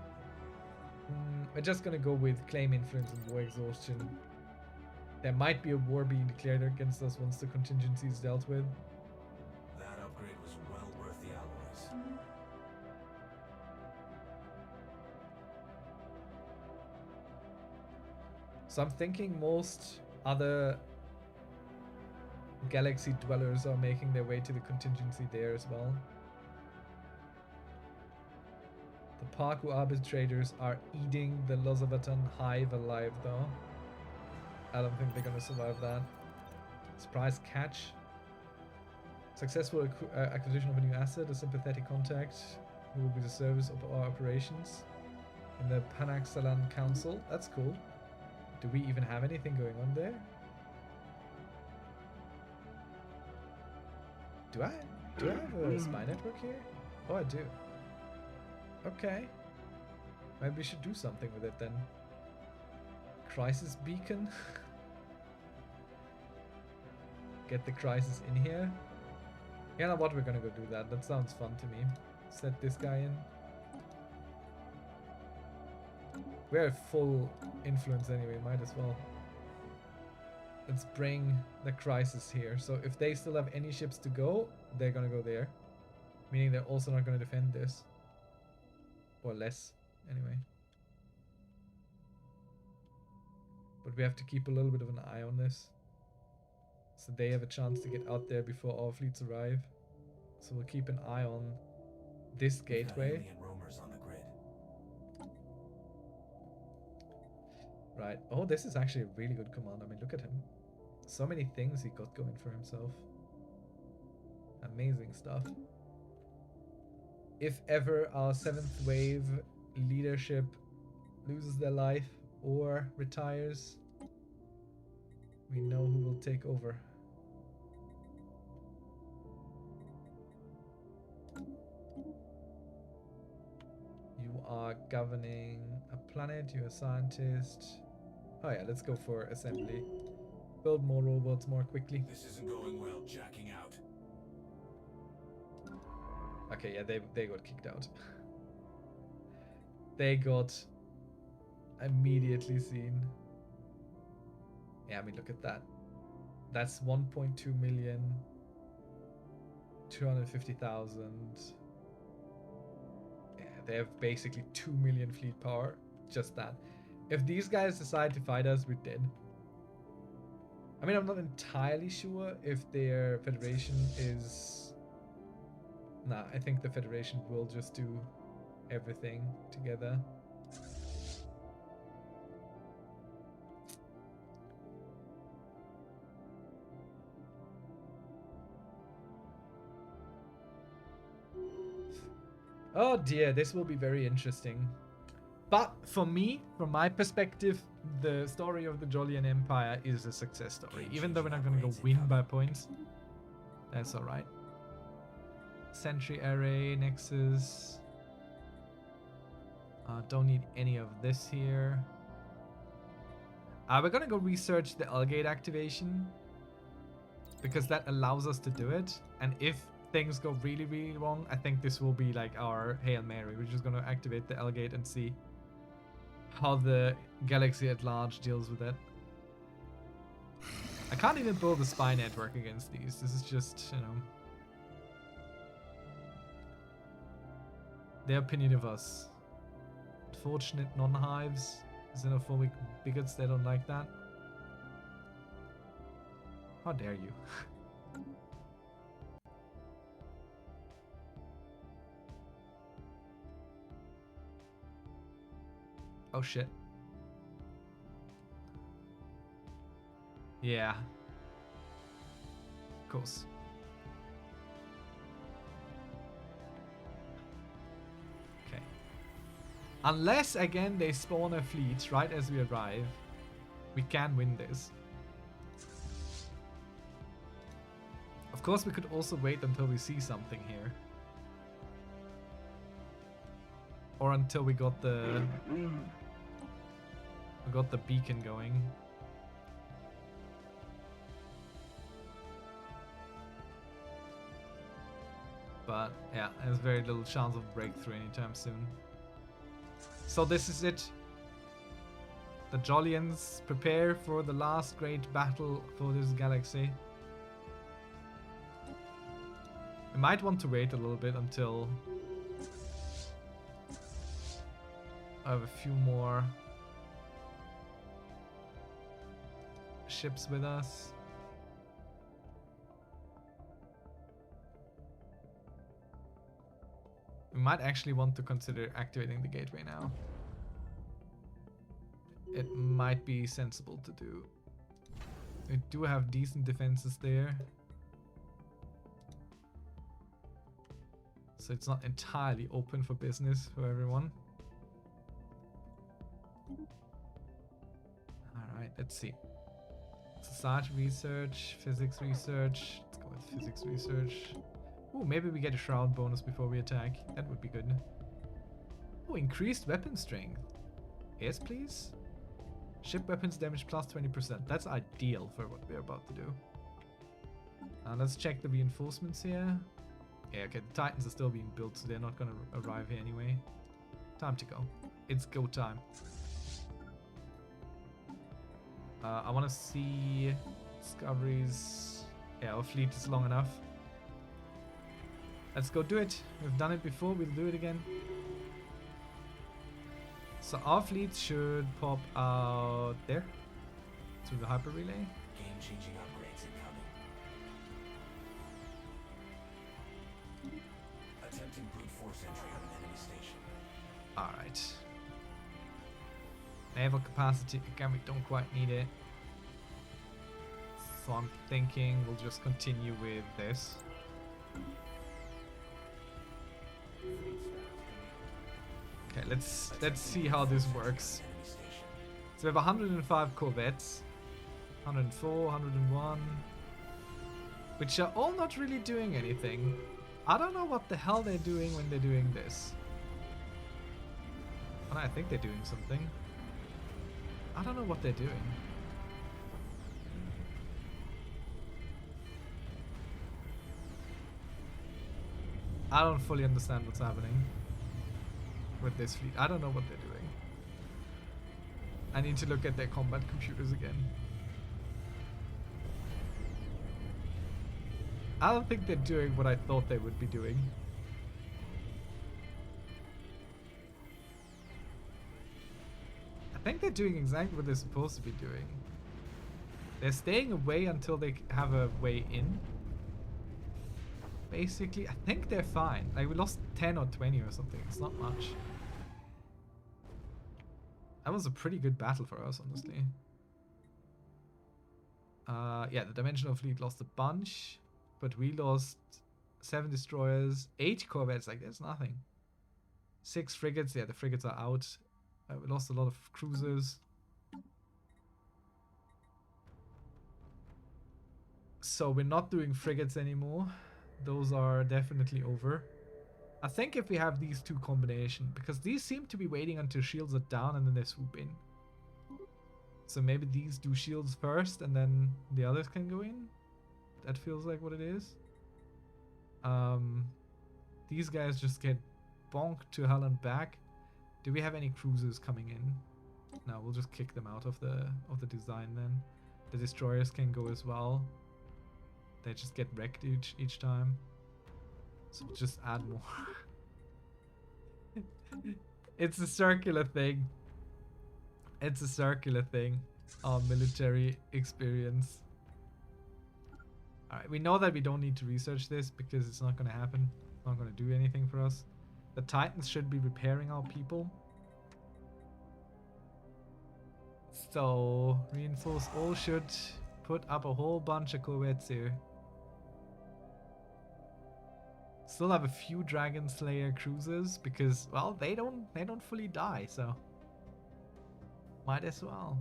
We're just gonna go with claim influence and war exhaustion. There might be a war being declared against us once the contingency is dealt with. That upgrade was well worth the alloys. So I'm thinking most other galaxy dwellers are making their way to the contingency there as well. The Parku arbitrators are eating the Lozavatan hive alive though. I don't think they're gonna survive that. Surprise catch. Successful acquisition of a new asset, a sympathetic contact who will be the service of our operations. in the Panaxalan Council. That's cool. Do we even have anything going on there? Do I have a spy network here? Oh, I do. Okay. Maybe we should do something with it then. Crisis beacon. Get the crisis in here. You know what? We're gonna go do that. That sounds fun to me. Set this guy in. We're at full influence anyway. Might as well. Let's bring the crisis here. So if they still have any ships to go, they're gonna go there. Meaning they're also not gonna defend this. Or less, anyway. But we have to keep a little bit of an eye on this. So they have a chance to get out there before our fleets arrive. So we'll keep an eye on this gateway. Alien roamers on the grid. Right. Oh, this is actually a really good command. I mean, look at him. So many things he got going for himself. Amazing stuff. If ever our 7th wave leadership loses their life or retires, we know who will take over. You are governing a planet, you're a scientist. Oh yeah, let's go for assembly. Build more robots more quickly. This isn't going well, jacking out. Okay, yeah, they got kicked out. They got immediately seen. Yeah, I mean, look at that. That's 1.2 million. 250,000. Yeah, they have basically 2 million fleet power. Just that. If these guys decide to fight us, we're dead. I mean, I'm not entirely sure if their Federation is... Nah, I think the Federation will just do everything together. Oh dear, this will be very interesting. But for me, from my perspective, the story of the Jolian Empire is a success story. Even though we're not going to go win by points, that's alright. Sentry array, Nexus. Don't need any of this here. We're gonna go research the Algate activation, because that allows us to do it. And if things go really, really wrong, I think this will be like our Hail Mary. We're just gonna activate the Algate and see how the galaxy at large deals with it. I can't even build a spy network against these. This is just, you know, their opinion of us. Unfortunate non-hives, xenophobic bigots, they don't like that. How dare you? Oh shit. Yeah. Of course. Okay. Unless, again, they spawn a fleet right as we arrive, we can win this. Of course, we could also wait until we see something here. Or until we got the beacon going. But yeah, there's very little chance of breakthrough anytime soon. So this is it. The Jolians prepare for the last great battle for this galaxy. We might want to wait a little bit until I have a few more ships with us. We might actually want to consider activating the gateway now. It might be sensible to do. We do have decent defenses there. So it's not entirely open for business for everyone. Alright, let's see. Society research, physics research. Let's go with physics research. Oh, maybe we get a shroud bonus before we attack. That would be good. Oh, increased weapon strength. Yes, please. Ship weapons damage plus 20%. That's ideal for what we're about to do. Let's check the reinforcements here. Yeah, okay, the Titans are still being built, so they're not gonna arrive here anyway. Time to go. It's go time. I want to see discoveries. Yeah, our fleet is long enough. Let's go do it. We've done it before, we'll do it again. So our fleet should pop out there through the hyper relay. Game-changing upgrades incoming. Attempting brute force entry on an enemy station. Alright. Naval capacity, again, we don't quite need it. So I'm thinking we'll just continue with this. Okay, let's see how this works. So we have 105 corvettes, 104, 101, which are all not really doing anything. I don't know what the hell they're doing when they're doing this. And I think they're doing something. I don't know what they're doing. I don't fully understand what's happening with this fleet. I don't know what they're doing. I need to look at their combat computers again. I don't think they're doing what I thought they would be doing. I think they're doing exactly what they're supposed to be doing. They're staying away until they have a way in. Basically, I think they're fine. Like, we lost 10 or 20 or something. It's not much. That was a pretty good battle for us, honestly. Yeah, the Dimensional Fleet lost a bunch. But we lost 7 destroyers, 8 corvettes. Like, there's nothing. 6 frigates. Yeah, the frigates are out. We lost a lot of cruisers. So we're not doing frigates anymore. Those are definitely over. I think if we have these two combination, because these seem to be waiting until shields are down and then they swoop in. So maybe these do shields first and then the others can go in. That feels like what it is. These guys just get bonked to hell and back. Do we have any cruisers coming in? No, we'll just kick them out of the design then. The destroyers can go as well. They just get wrecked each time. So we'll just add more. It's a circular thing. It's a circular thing. Our military experience. Alright, we know that we don't need to research this because it's not going to happen. It's not going to do anything for us. The Titans should be repairing our people. So, reinforce all should put up a whole bunch of corvettes here. Still have a few Dragon Slayer cruisers because, well, they don't fully die, so might as well.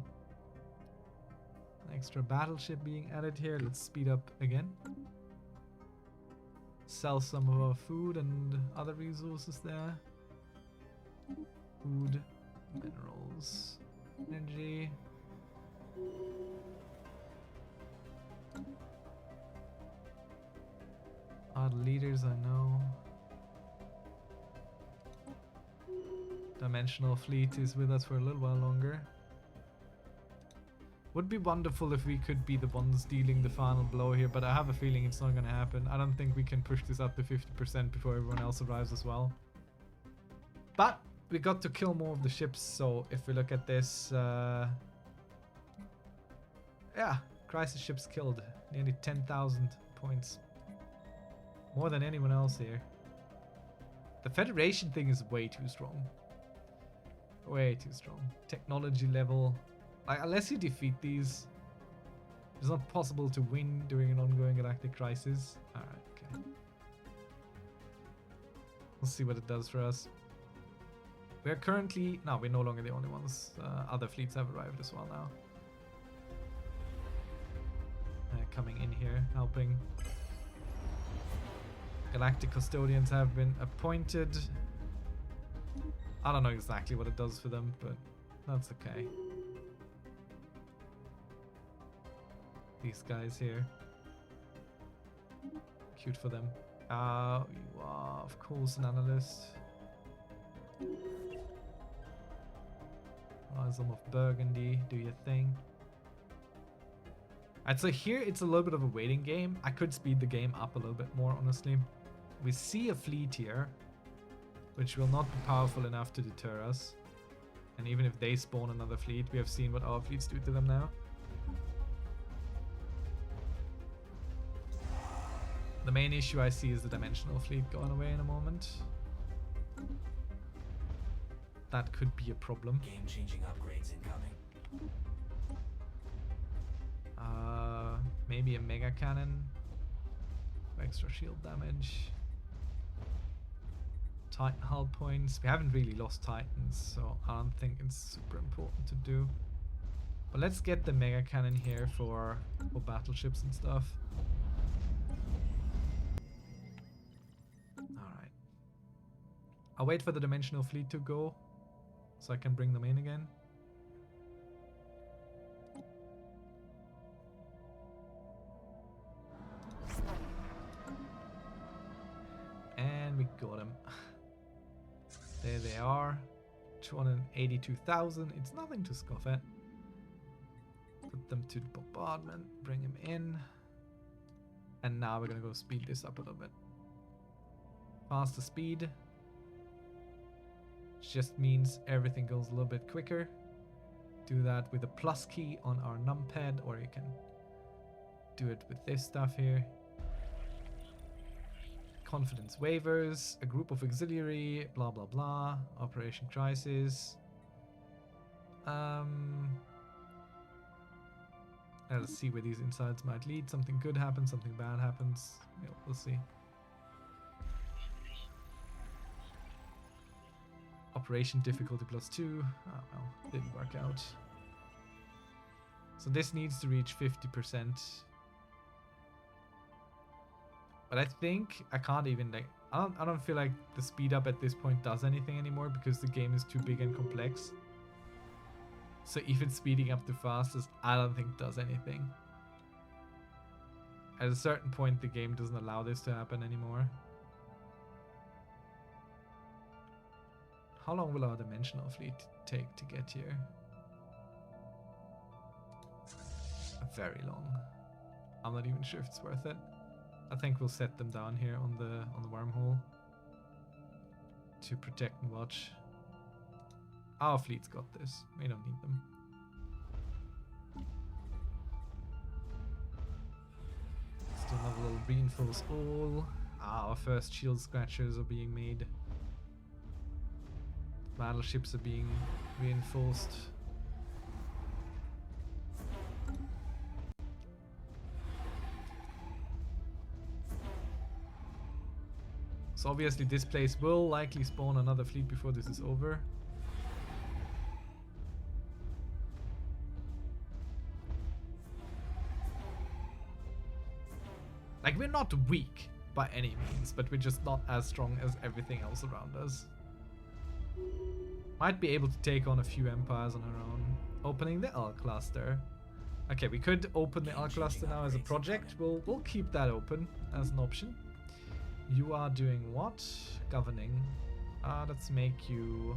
An extra battleship being added here. Let's speed up again. Sell some of our food and other resources there. Food, minerals, energy. Our leaders, I know. Dimensional Fleet is with us for a little while longer. Would be wonderful if we could be the ones dealing the final blow here, but I have a feeling it's not going to happen. I don't think we can push this up to 50% before everyone else arrives as well. But we got to kill more of the ships, so if we look at this... yeah, crisis ships killed. Nearly 10,000 points. More than anyone else here. The Federation thing is way too strong. Way too strong. Technology level. Like, unless you defeat these, it's not possible to win during an ongoing galactic crisis. Alright, okay. We'll see what it does for us. We're currently... No, we're no longer the only ones. Other fleets have arrived as well now. Coming in here, helping. Galactic Custodians have been appointed. I don't know exactly what it does for them, but that's okay. These guys here. Cute for them. You are, of course, an analyst. Some of Burgundy, do your thing. I'd say here it's a little bit of a waiting game. I could speed the game up a little bit more, honestly. We see a fleet here, which will not be powerful enough to deter us. And even if they spawn another fleet, we have seen what our fleets do to them now. The main issue I see is the dimensional fleet going away in a moment. That could be a problem. Game-changing upgrades incoming. Maybe a mega cannon for extra shield damage. Titan hull points. We haven't really lost Titans, so I don't think it's super important to do. But let's get the mega cannon here for battleships and stuff. Alright. I'll wait for the dimensional fleet to go so I can bring them in again. And we got them. There they are. 282,000. It's nothing to scoff at. Put them to the bombardment. Bring them in. And now we're gonna go speed this up a little bit. Faster speed. Which just means everything goes a little bit quicker. Do that with the plus key on our numpad, or you can do it with this stuff here. Confidence waivers, a group of auxiliary, blah blah blah, Operation Crisis. Let's see where these insights might lead. Something good happens, something bad happens. Yeah, we'll see. Operation difficulty +2. Oh well, didn't work out. So this needs to reach 50%. But I think I can't even like I don't feel like the speed up at this point does anything anymore because the game is too big and complex. So even speeding up the fastest, I don't think does anything. At a certain point the game doesn't allow this to happen anymore. How long will our dimensional fleet take to get here? Very long. I'm not even sure if it's worth it. I think we'll set them down here on the wormhole to protect and watch. Our fleet's got this. We don't need them. Still have a little reinforce all. Our first shield scratchers are being made. Battleships are being reinforced. So obviously this place will likely spawn another fleet before this is over. Like, we're not weak by any means, but we're just not as strong as everything else around us. Might be able to take on a few empires on our own. Opening the L cluster. Okay, we could open the L cluster now as a project. We'll keep that open as an option. You are doing what? Governing. Let's make you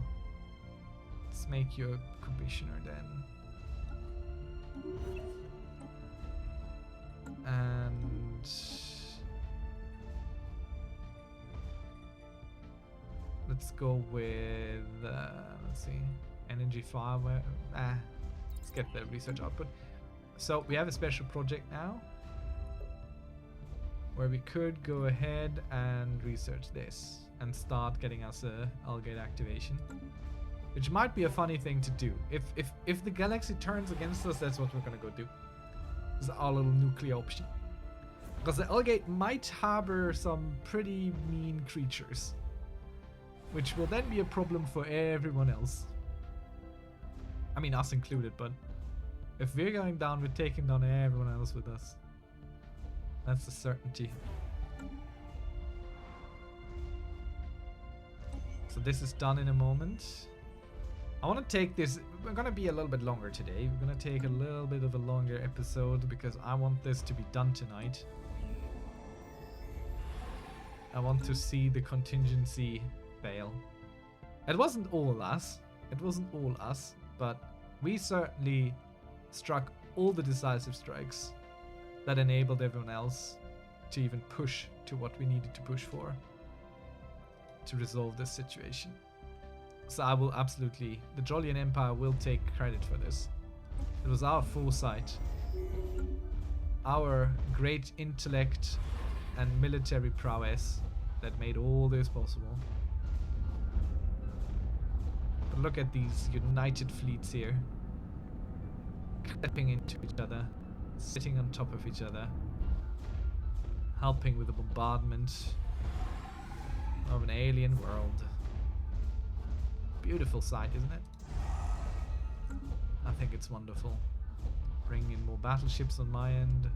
a commissioner then. And let's go with let's see, energy fireware. Let's get the research output. So we have a special project now where we could go ahead and research this and start getting us a Algate activation, which might be a funny thing to do. If the galaxy turns against us, that's what we're gonna go do. This is our little nuclear option, because the Algate might harbor some pretty mean creatures. which will then be a problem for everyone else. I mean, us included, but if we're going down, we're taking down everyone else with us. That's a certainty. So this is done in a moment. I want to take this, we're going to be a little bit longer today. We're going to take a little bit of a longer episode because I want this to be done tonight. I want to see the contingency fail. It wasn't all us. It wasn't all us, but we certainly struck all the decisive strikes that enabled everyone else to even push to what we needed to push for to resolve this situation. So I will absolutely, the Jolien Empire will take credit for this. It was our foresight, our great intellect and military prowess that made all this possible. But look at these united fleets here, clipping into each other, sitting on top of each other, helping with the bombardment of an alien world. Beautiful sight, isn't it? I think it's wonderful. Bring in more battleships on my end.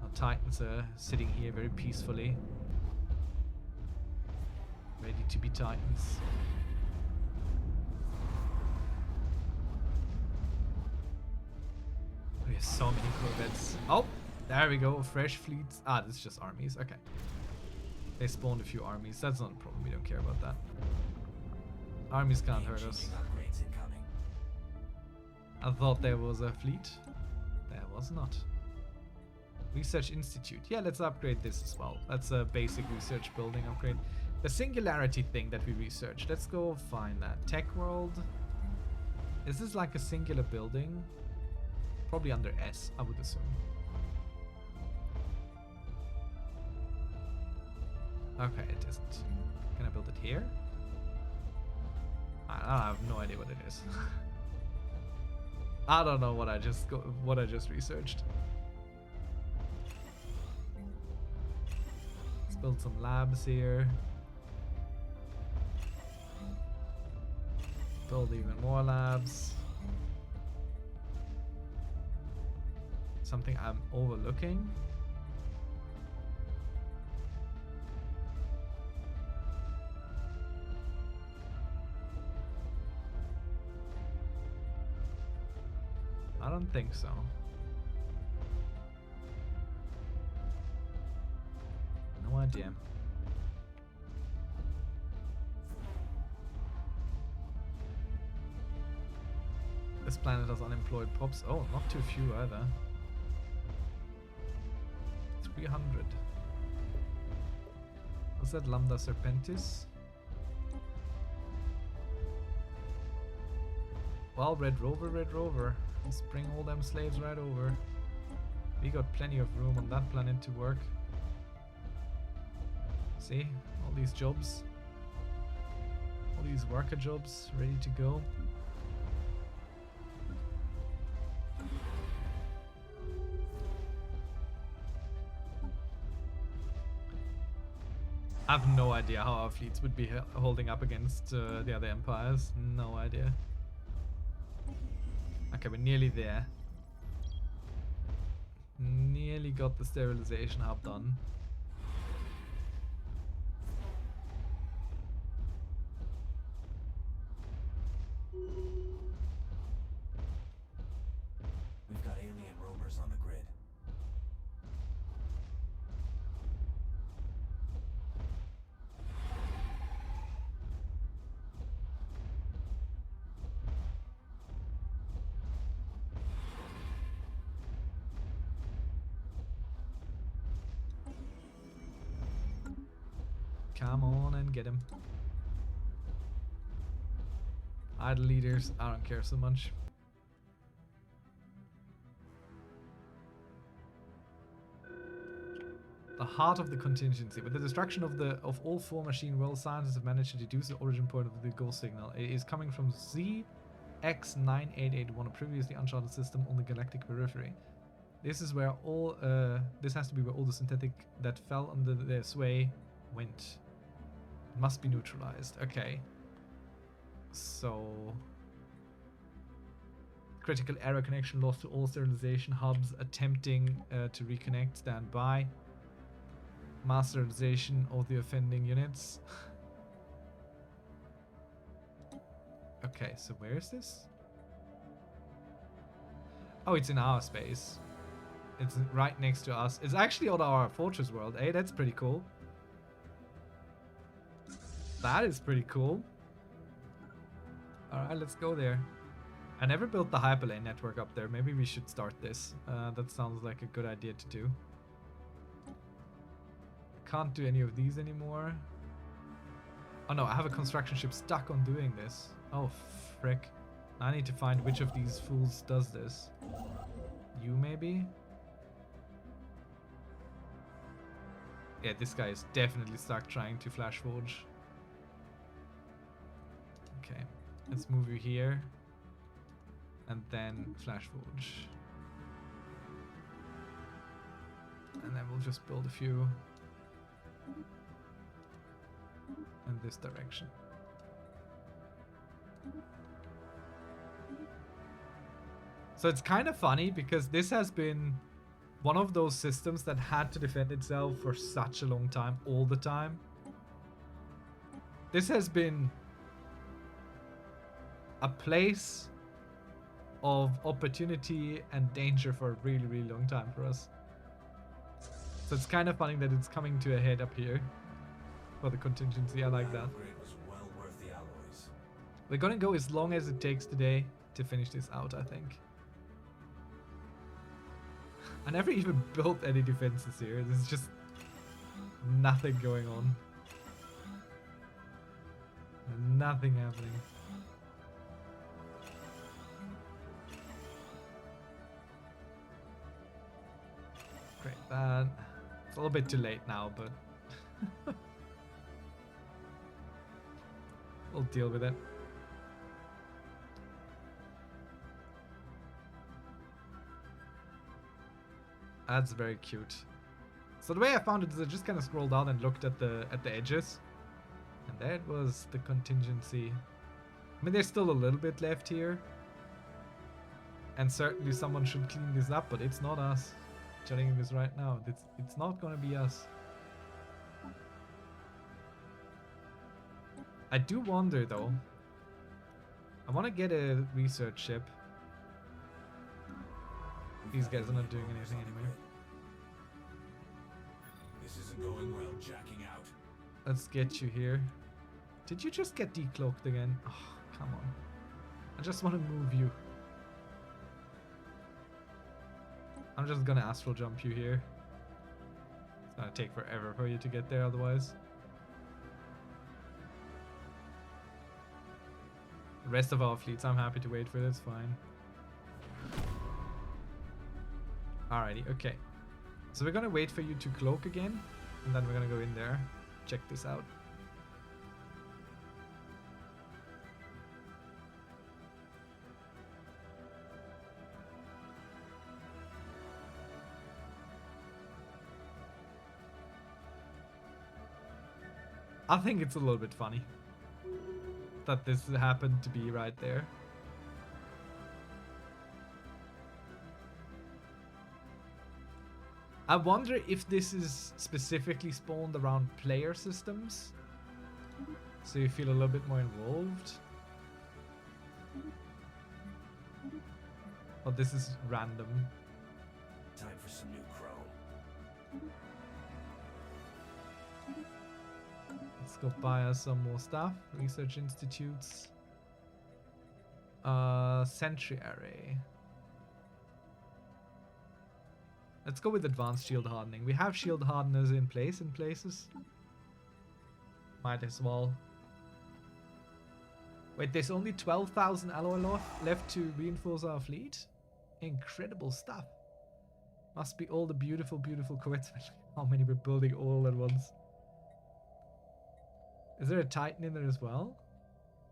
Our Titans are sitting here very peacefully, ready to be Titans. We have so many corvettes. Oh, there we go. Fresh fleets. Ah, this is just armies. Okay. They spawned a few armies. That's not a problem. We don't care about that. Armies can't hurt us. I thought there was a fleet. There was not. Research Institute. Yeah, let's upgrade this as well. That's a basic research building upgrade. The singularity thing that we researched. Let's go find that. Tech World. Is this like a singular building? Probably under S, I would assume. Okay, it isn't. Can I build it here? I have no idea what it is. I don't know what I just researched. Let's build some labs here. Build even more labs. Something I'm overlooking. I don't think so. No idea. This planet has unemployed pops. Oh, not too few either. 300. Was that Lambda Serpentis? Well, Red Rover. Let's bring all them slaves right over. We got plenty of room on that planet to work. See? All these jobs. All these worker jobs ready to go. I have no idea how our fleets would be holding up against the other empires. No idea. Okay, we're nearly there. Nearly got the sterilization hub done. We've got alien roamers on the grid. Come on and get him. Idle leaders, I don't care so much. The heart of the contingency. With the destruction of all four machine worlds, scientists have managed to deduce the origin point of the ghost signal. It is coming from ZX9881, a previously uncharted system on the galactic periphery. This is where all this has to be where all the synthetic that fell under their sway went. Must be neutralized. Okay. So... Critical error, connection lost to all sterilization hubs. Attempting to reconnect. Stand by. Mass sterilization of the offending units. Okay, so where is this? Oh, it's in our space. It's right next to us. It's actually on our fortress world. Hey, that's pretty cool. That is pretty cool. Alright, let's go there. I never built the hyperlane network up there. Maybe we should start this. That sounds like a good idea to do. Can't do any of these anymore. Oh no, I have a construction ship stuck on doing this. Oh, frick. I need to find which of these fools does this. You, maybe? Yeah, this guy is definitely stuck trying to flash forge. Okay, let's move you here. And then flash forge. And then we'll just build a few in this direction. So it's kind of funny because this has been one of those systems that had to defend itself for such a long time, all the time. This has been a place of opportunity and danger for a really, really long time for us. So it's kind of funny that it's coming to a head up here for the contingency. I like that. We're gonna go as long as it takes today to finish this out, I think. I never even built any defenses here. There's just nothing going on. Nothing happening. Great, that. It's a little bit too late now, but we'll deal with it. That's very cute. So the way I found it is I just kind of scrolled down and looked at the edges, and that was the contingency. I mean, there's still a little bit left here, and certainly someone should clean this up, but it's not us. Telling you this right now, it's not gonna be us. I do wonder though. I want to get a research ship. These guys are not doing anything anyway. This isn't going well, jacking out. Let's get you here. Did you just get decloaked again? Oh, come on. I just want to move you. I'm just gonna astral jump you here. It's gonna take forever for you to get there otherwise. The rest of our fleets, I'm happy to wait for this, fine. Alrighty, okay. So we're gonna wait for you to cloak again, and then we're gonna go in there, check this out. I think it's a little bit funny that this happened to be right there. I wonder if this is specifically spawned around player systems, so you feel a little bit more involved. Or this is random. Time for some new chrome. Let's go buy us some more stuff. Research institutes. Sentry array. Let's go with advanced shield hardening. We have shield hardeners in place in places. Might as well. Wait, there's only 12,000 alloy left to reinforce our fleet? Incredible stuff. Must be all the beautiful, beautiful corvettes. How many we're building all at once. Is there a Titan in there as well?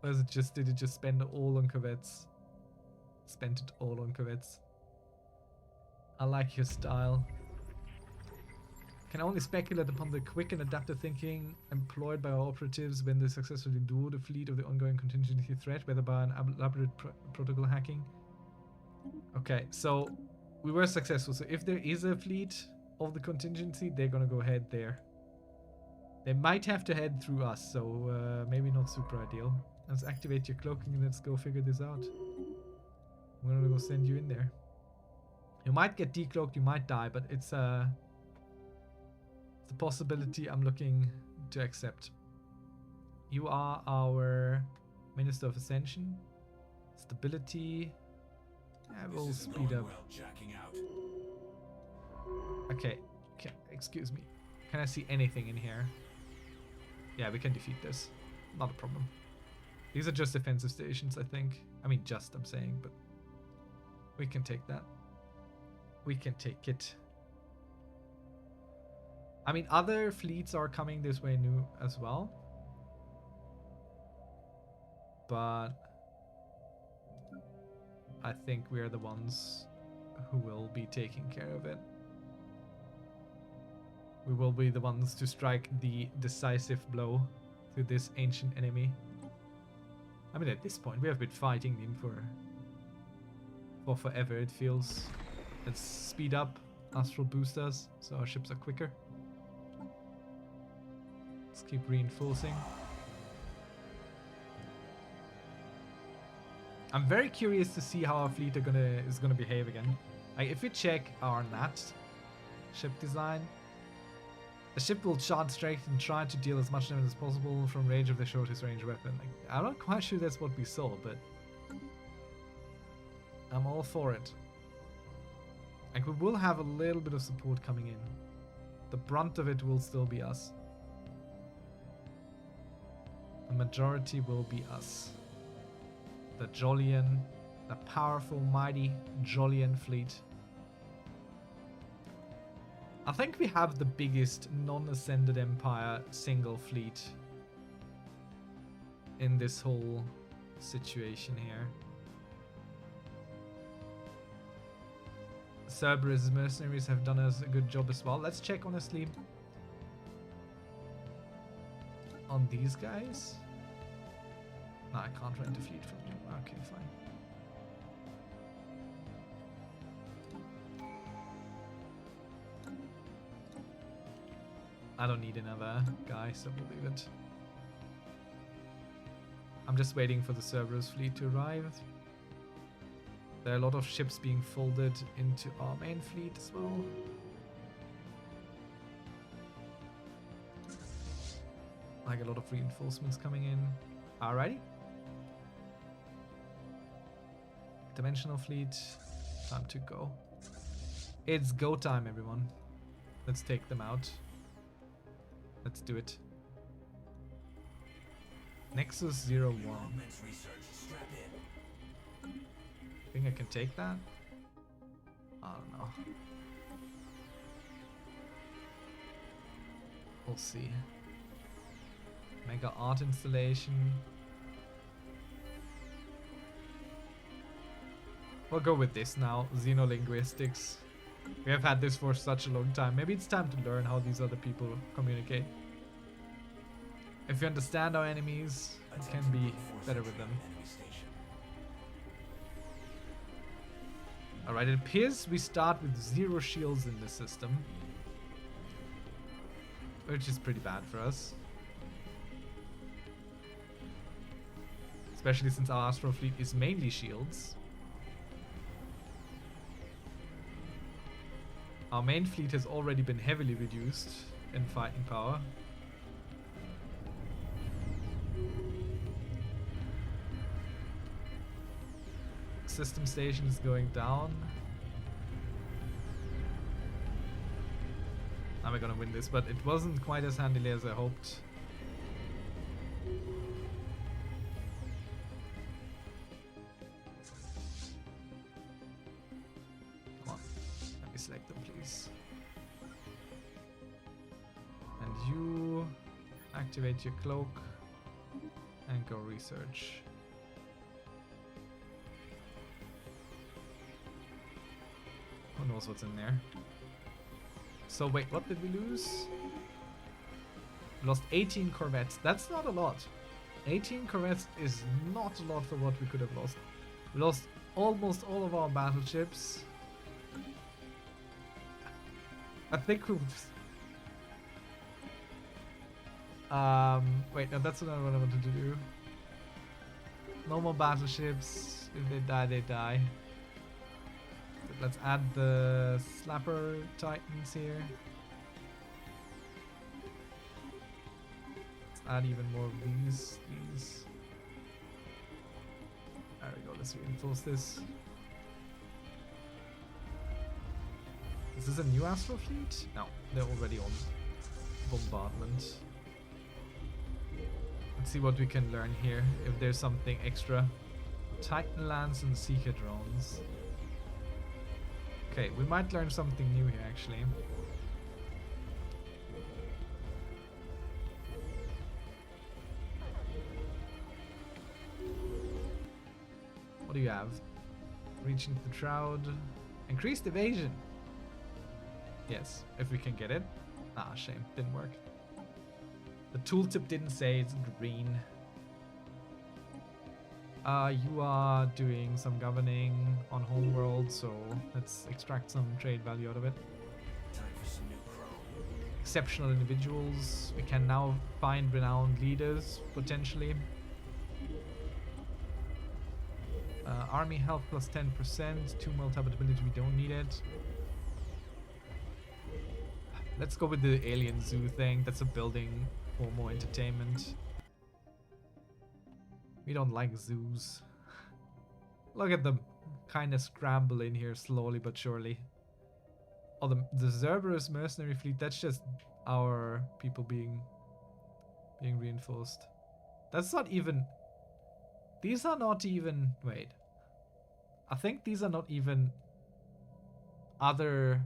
Or is it just, did it just spend it all on corvettes? Spent it all on corvettes. I like your style. Can only speculate upon the quick and adaptive thinking employed by our operatives when they successfully endure the fleet of the ongoing contingency threat, whether by an elaborate protocol hacking. Okay, so we were successful. So if there is a fleet of the contingency, they're gonna go ahead there. They might have to head through us, so maybe not super ideal. Let's activate your cloaking and let's go figure this out. I'm gonna go send you in there. You might get decloaked, you might die, but it's a possibility I'm looking to accept. You are our Minister of Ascension. Stability. Yeah, we'll speed up. Okay, excuse me. Can I see anything in here? Yeah, we can defeat this. Not a problem. These are just defensive stations, I think. I mean, just, I'm saying, but we can take that. We can take it. I mean, other fleets are coming this way new as well. But I think we're the ones who will be taking care of it. We will be the ones to strike the decisive blow to this ancient enemy. I mean, at this point, we have been fighting him for forever, it feels. Let's speed up, astral boost us, so our ships are quicker. Let's keep reinforcing. I'm very curious to see how our fleet is gonna behave again. Like, if we check our NAT ship design, the ship will charge straight and try to deal as much damage as possible from range of the shortest range weapon. Like, I'm not quite sure that's what we saw, but I'm all for it. Like, we will have a little bit of support coming in. The brunt of it will still be us. The majority will be us. The Jolien, the powerful, mighty Jolien fleet. I think we have the biggest non-ascended empire single fleet in this whole situation here. Cerberus' mercenaries have done us a good job as well. Let's check, honestly, on these guys. No, I can't rent a fleet from you. Okay, fine. I don't need another guy, so we'll leave it. I'm just waiting for the Cerberus fleet to arrive. There are a lot of ships being folded into our main fleet as well. Like a lot of reinforcements coming in. Alrighty. Dimensional fleet. Time to go. It's go time, everyone. Let's take them out. Let's do it. Nexus 01. Think I can take that? I don't know. We'll see. Mega art installation. We'll go with this now. Xenolinguistics. We have had this for such a long time. Maybe it's time to learn how these other people communicate. If you understand our enemies, you can be better with them. Alright, it appears we start with 0 shields in the system, which is pretty bad for us. Especially since our Astral Fleet is mainly shields. Our main fleet has already been heavily reduced in fighting power. System station is going down. Now we're gonna win this, but it wasn't quite as handily as I hoped. Come on, let me select them, please. And you activate your cloak and go research. Who knows what's in there? So wait, what did we lose? We lost 18 corvettes. That's not a lot. 18 corvettes is not a lot for what we could have lost. We lost almost all of our battleships. I think we've... wait, no, that's not what I wanted to do. No more battleships. If they die, they die. Let's add the Slapper Titans here. Let's add even more of these. There we go, let's reinforce this. Is this a new Astro Fleet? No, they're already on bombardment. Let's see what we can learn here, if there's something extra. Titan Lance and Seeker drones. Okay, we might learn something new here actually. What do you have? Reaching the Shroud. Increased evasion. Yes, if we can get it. Ah, shame, didn't work. The tooltip didn't say it's green. You are doing some governing on homeworld, so let's extract some trade value out of it. Time for some new chrome. Exceptional individuals. We can now find renowned leaders, potentially. Army health plus 10%. 2 multi-ability, we don't need it. Let's go with the alien zoo thing. That's a building for more entertainment. We don't like zoos. Look at them kind of scramble in here slowly but surely. Oh, the Cerberus mercenary fleet, that's just our people being reinforced. That's not even... These are not even... Wait. I think these are not even other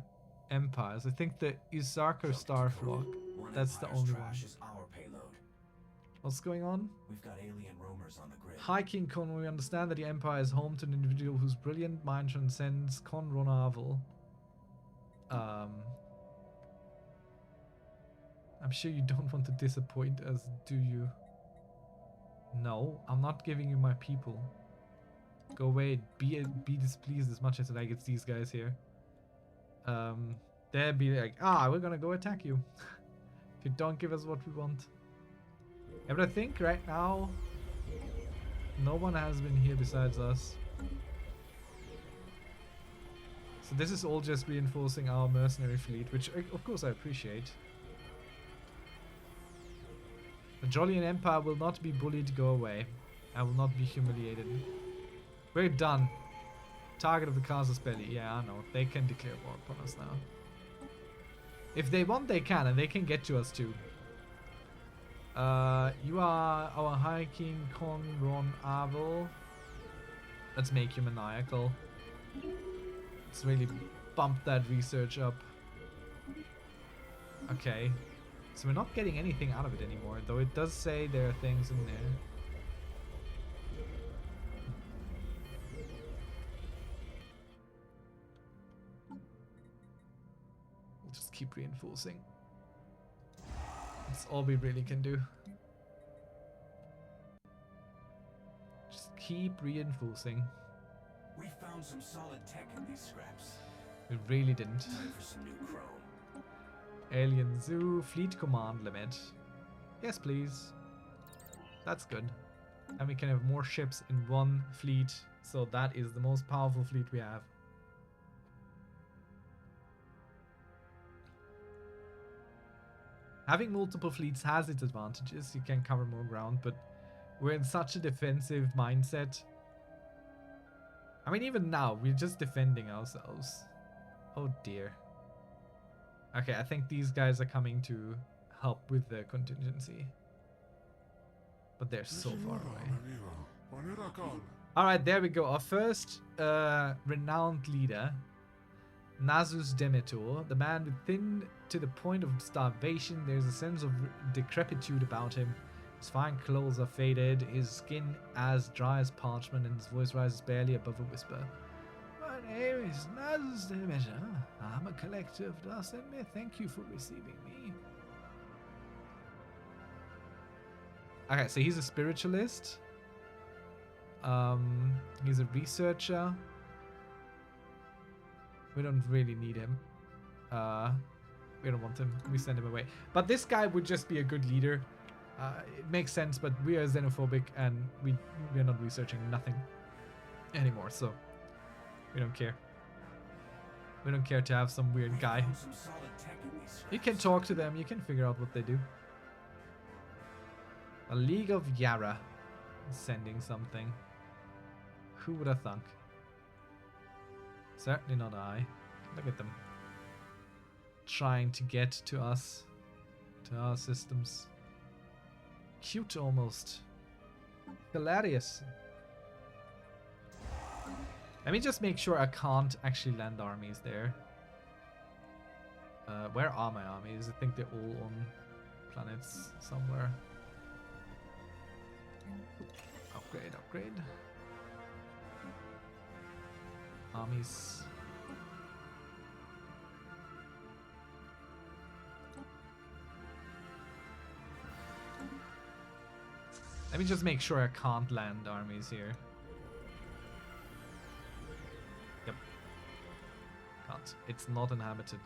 empires. I think the Isarker Starflock, that's the only one. Is our payload. What's going on? We've got alien roamers on the grid. Hi King Con, we understand that the Empire is home to an individual whose brilliant mind transcends Con Ronavel. I'm sure you don't want to disappoint us, do you? No, I'm not giving you my people. Go away, be displeased as much as like it's these guys here. They'd be like, we're gonna go attack you. If you don't give us what we want. Yeah, but I think right now no one has been here besides us. So this is all just reinforcing our mercenary fleet, which of course I appreciate. The Jollian Empire will not be bullied, go away. I will not be humiliated. We're done. Target of the Casus Belli. Yeah, I know. They can declare war upon us now. If they want, they can, and they can get to us too. You are our High King Con Ron Avel. Let's make you maniacal. Let's really bump that research up. Okay. So we're not getting anything out of it anymore, though it does say there are things in there. We'll just keep reinforcing. That's all we really can do. Just keep reinforcing. We found some solid tech in these scraps. We really didn't. Time for some new chrome. Alien Zoo, fleet command limit. Yes, please. That's good. And we can have more ships in one fleet, so that is the most powerful fleet we have. Having multiple fleets has its advantages. You can cover more ground, but we're in such a defensive mindset. I mean, even now, we're just defending ourselves. Oh dear. Okay, I think these guys are coming to help with the contingency. But they're so far away. Alright, there we go. Our first renowned leader, Nasus Demetor, the man with thin to the point of starvation. There's a sense of decrepitude about him. His fine clothes are faded, his skin as dry as parchment, and his voice rises barely above a whisper. My name is Nasus Demetor. I'm a collector of dust and myth. Thank you for receiving me. Okay, so he's a spiritualist. He's a researcher. We don't really need him. We don't want him. We send him away. But this guy would just be a good leader. It makes sense, but we are xenophobic and we're not researching nothing anymore, so we don't care. We don't care to have some weird guy. You can talk to them, you can figure out what they do. A League of Yara sending something. Who would have thunk? Certainly not I. Look at them. Trying to get to us. To our systems. Cute almost. Hilarious. Let me just make sure I can't actually land armies there. Where are my armies? I think they're all on planets somewhere. Upgrade, upgrade. Armies. Let me just make sure I can't land armies here. Yep. Can't. It's not inhabited.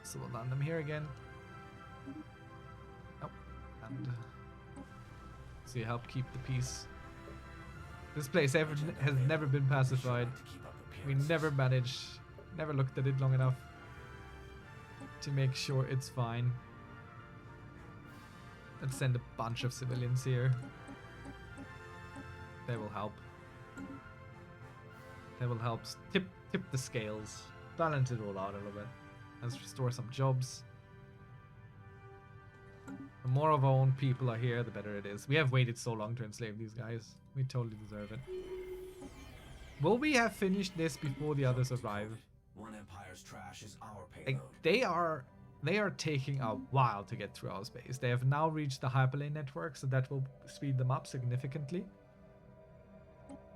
So we'll land them here again. Oh. And so you help keep the peace. This place has never been pacified. We never looked at it long enough to make sure it's fine. Let's send a bunch of civilians here. They will help. They will help tip the scales. Balance it all out a little bit. Let's restore some jobs. The more of our own people are here, the better it is. We have waited so long to enslave these guys. We totally deserve it. Will we have finished this before the others arrive? One Empire's trash is our payload. Like, they are taking a while to get through our space. They have now reached the hyperlane network, so that will speed them up significantly.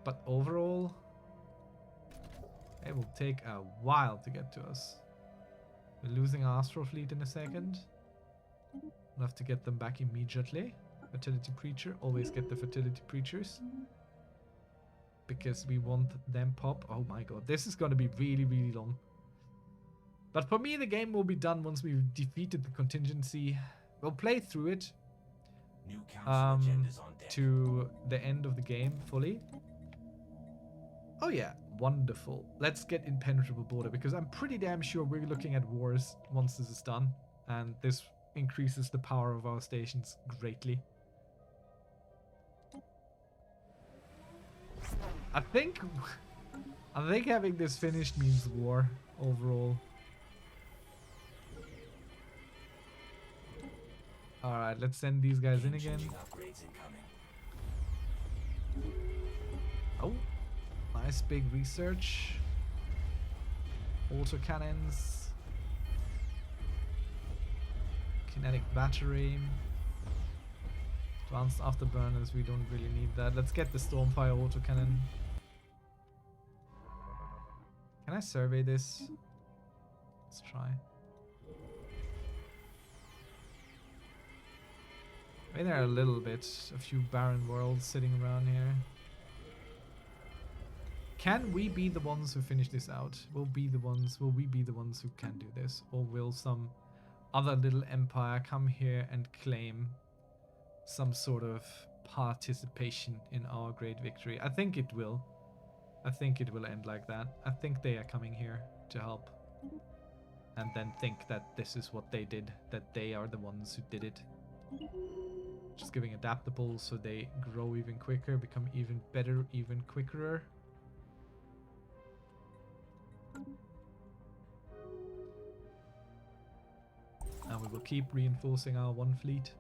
But overall, it will take a while to get to us. We're losing our astral fleet in a second. We'll have to get them back immediately. Fertility Preacher, always get the Fertility Preachers. Because we want them pop. Oh my god, this is gonna be really, really long. But for me, the game will be done once we've defeated the contingency. We'll play through it New council agendas on deck. to the end of the game fully. Oh yeah, wonderful. Let's get Impenetrable Border, because I'm pretty damn sure we're looking at wars once this is done. And this increases the power of our stations greatly. I think having this finished means war overall. Alright, let's send these guys in again. Oh, nice big research. Autocannons. Kinetic battery. Advanced afterburners, we don't really need that. Let's get the Stormfire autocannon. Can I survey this? Let's try. Maybe there are a little bit, a few barren worlds sitting around here. Can we be the ones who finish this out? Will we be the ones who can do this? Or will some other little empire come here and claim some sort of participation in our great victory? I think it will. I think it will end like that. I think they are coming here to help. And then think that this is what they did, that they are the ones who did it. Just giving adaptable so they grow even quicker, become even better, even quicker. And we will keep reinforcing our one fleet.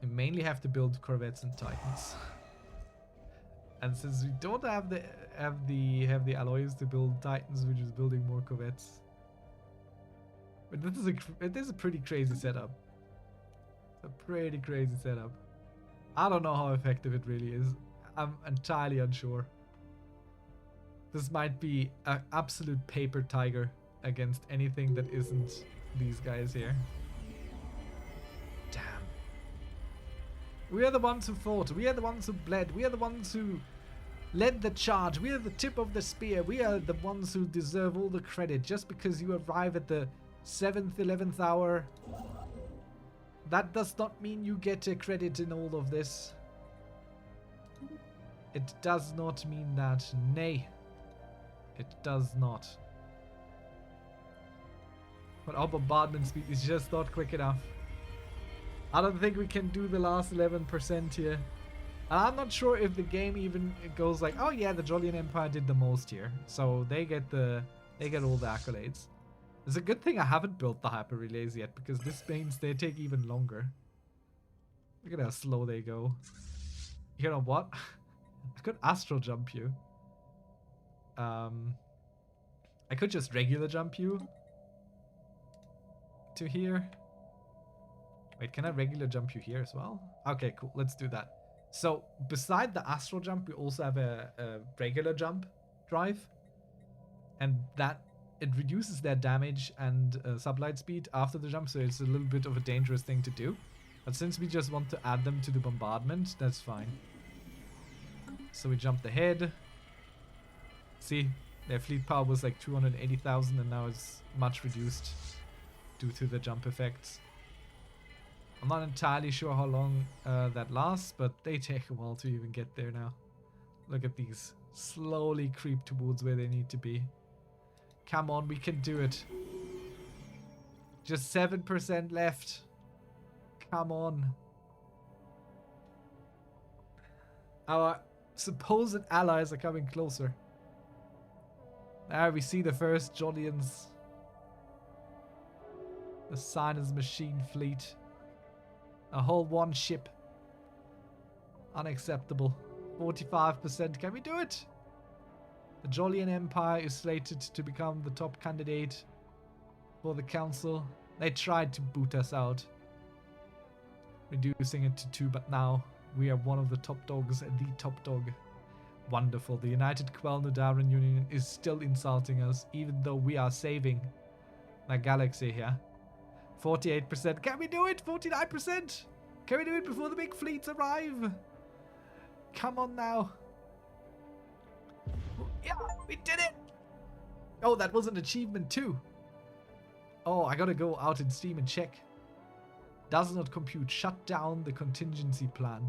We mainly have to build corvettes and titans. And since we don't have the alloys to build titans, we're just building more corvettes. But it is a pretty crazy setup. It's a pretty crazy setup. I don't know how effective it really is. I'm entirely unsure. This might be an absolute paper tiger against anything that isn't these guys here. Damn. We are the ones who fought. We are the ones who bled. We are the ones who led the charge. We are the tip of the spear. We are the ones who deserve all the credit. Just because you arrive at the 7th, 11th hour, that does not mean you get a credit in all of this. It does not mean that. Nay. It does not. But our bombardment speed is just not quick enough. I don't think we can do the last 11% here. And I'm not sure if the game even goes like, oh yeah, the Jolian Empire did the most here. So they get all the accolades. It's a good thing I haven't built the hyper relays yet, because this means they take even longer. Look at how slow they go. You know what? I could astral jump you. I could just regular jump you to here. Wait, can I regular jump you here as well? Okay, cool. Let's do that. So, beside the astral jump, we also have a regular jump drive. And that, it reduces their damage and sublight speed after the jump, so it's a little bit of a dangerous thing to do. But since we just want to add them to the bombardment, that's fine. So we jumped ahead. See, their fleet power was like 280,000 and now it's much reduced due to the jump effects. I'm not entirely sure how long that lasts, but they take a while to even get there now. Look at these. Slowly creep towards where they need to be. Come on, we can do it. Just 7% left. Come on. Our supposed allies are coming closer. There we see the first Jolians. The Sinus machine fleet. A whole one ship. Unacceptable. 45%. Can we do it? The Jolian Empire is slated to become the top candidate for the council. They tried to boot us out, reducing it to 2, but now we are one of the top dogs and the top dog. Wonderful. The United Quell-Nudaran Union is still insulting us, even though we are saving the galaxy here. 48%. Can we do it? 49%. Can we do it before the big fleets arrive? Come on now. Yeah, we did it. Oh, that was an achievement too. Oh, I gotta go out in Steam and check. Does not compute. Shut down the contingency plan.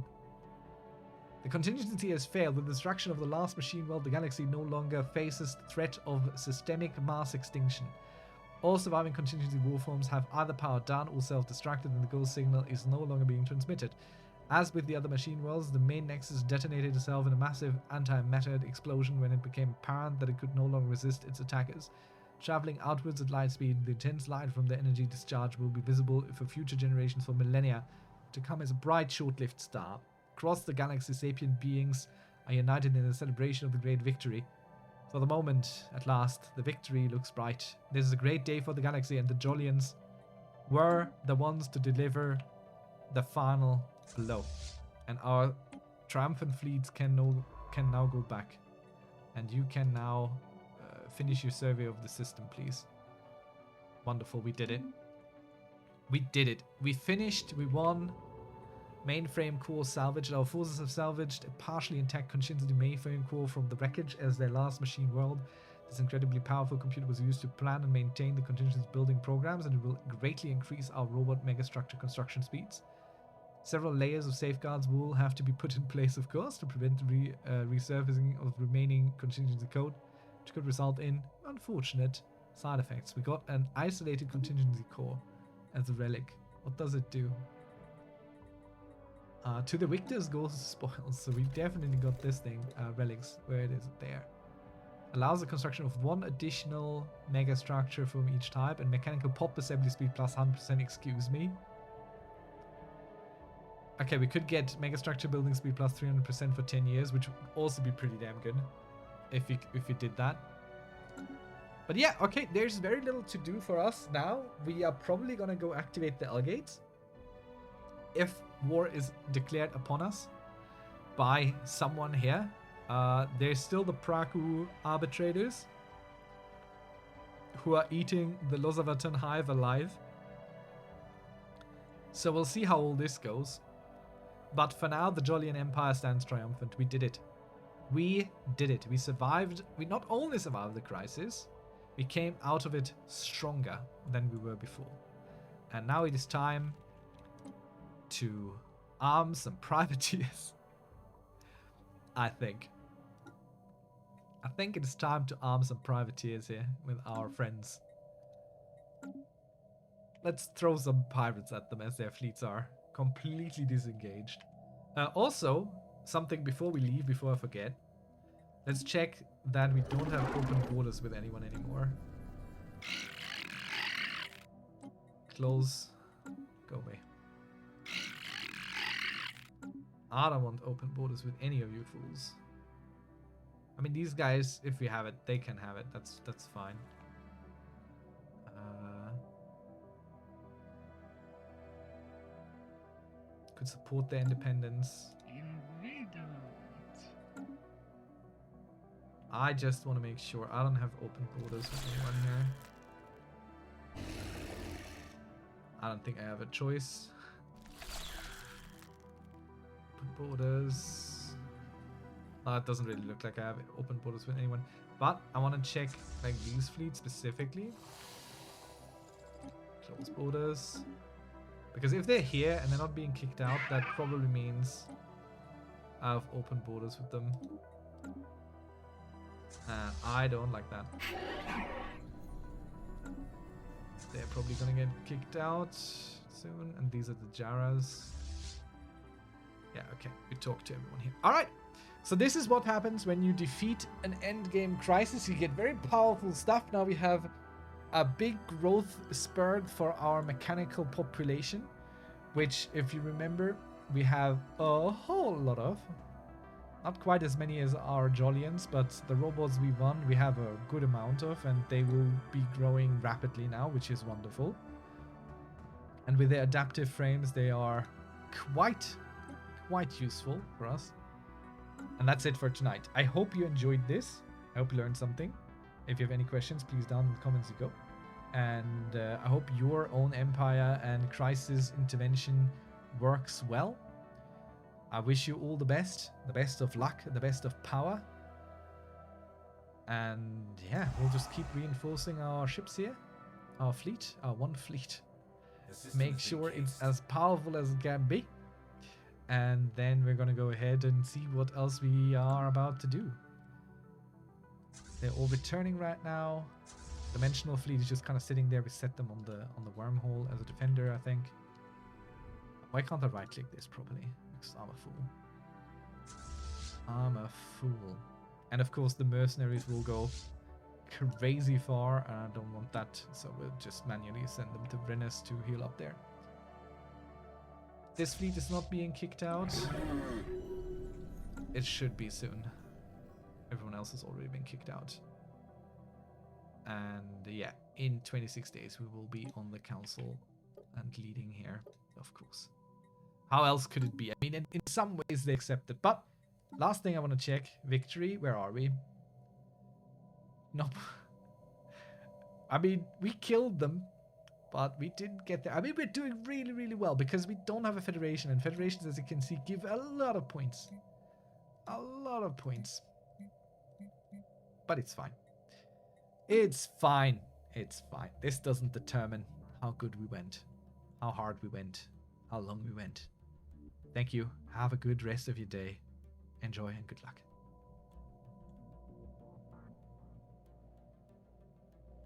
The contingency has failed. With the destruction of the last machine world, the galaxy no longer faces the threat of systemic mass extinction. All surviving contingency warforms have either powered down or self-destructed, and the ghost signal is no longer being transmitted. As with the other machine worlds, the main nexus detonated itself in a massive antimatter explosion when it became apparent that it could no longer resist its attackers. Traveling outwards at light speed, the intense light from the energy discharge will be visible for future generations for millennia to come as a bright short-lived star. Across the galaxy, sapient beings are united in the celebration of the great victory. For the moment, at last, the victory looks bright. This is a great day for the galaxy, and the Jolians were the ones to deliver the final blow. And our triumphant fleets can now go back. And you can now finish your survey of the system, please. Wonderful, we did it. We did it. We finished, we won. Mainframe core salvaged. Our forces have salvaged a partially intact contingency mainframe core from the wreckage as their last machine world. This incredibly powerful computer was used to plan and maintain the contingency building programs, and it will greatly increase our robot megastructure construction speeds. Several layers of safeguards will have to be put in place, of course, to prevent the resurfacing of remaining contingency code, which could result in unfortunate side effects. We got an isolated contingency core as a relic. What does it do? To the victors goes spoils, so we definitely got this thing, relics. Where it is there. Allows the construction of one additional mega structure from each type, and mechanical pop assembly speed plus 100%, excuse me. Okay, we could get mega structure building speed plus 300% for 10 years, which would also be pretty damn good if we did that. But yeah, okay, there's very little to do for us now. We are probably gonna go activate the L-gates if war is declared upon us by someone here. There's still the Praku arbitrators who are eating the Losavatan hive alive. So we'll see how all this goes. But for now, the Jolien Empire stands triumphant. We did it. We did it. We survived. We not only survived the crisis, we came out of it stronger than we were before. And now it is time to arm some privateers. I think it is time to arm some privateers here with our friends. Let's throw some pirates at them as their fleets are completely disengaged. Also, something before we leave, before I forget. Let's check that we don't have open borders with anyone anymore. Close. Go away. I don't want open borders with any of you fools. I mean, these guys, if we have it, they can have it. That's fine. Could support their independence. I just want to make sure I don't have open borders with anyone here. I don't think I have a choice. Open borders. It doesn't really look like I have open borders with anyone. But I want to check like these fleets specifically. Close borders. Because if they're here and they're not being kicked out, that probably means I have open borders with them. And I don't like that. They're probably gonna get kicked out soon. And these are the Jaras. Yeah, okay. We talked to everyone here. Alright. So this is what happens when you defeat an endgame crisis. You get very powerful stuff. Now we have a big growth spurt for our mechanical population, which, if you remember, we have a whole lot of. Not quite as many as our Joliens, but the robots we won, we have a good amount of, and they will be growing rapidly now, which is wonderful. And with their adaptive frames, they are quite useful for us. And that's it for tonight. I hope you enjoyed this. I hope you learned something. If you have any questions, please down in the comments you go. And I hope your own empire and crisis intervention works well. I wish you all the best of luck, the best of power. And yeah, we'll just keep reinforcing our ships here, our fleet, our one fleet. Make sure it's as powerful as it can be. And then we're gonna go ahead and see what else we are about to do. They're all returning right now. Dimensional fleet is just kind of sitting there. We set them on the wormhole as a defender, I think. Why can't I right click this properly? Because I'm a fool. I'm a fool. And of course the mercenaries will go crazy far, and I don't want that, so we'll just manually send them to Venice to heal up there. This fleet is not being kicked out. It should be soon. Everyone else has already been kicked out. And yeah, in 26 days we will be on the council and leading here, of course. How else could it be? I mean, in some ways they accept it. But last thing I want to check, victory, where are we? Nope. I mean, we killed them, but we didn't get there. I mean, we're doing really, really well because we don't have a federation, and federations, as you can see, give a lot of points. A lot of points. But it's fine. It's fine. It's fine. This doesn't determine how good we went, how hard we went, how long we went. Thank you. Have a good rest of your day. Enjoy and good luck.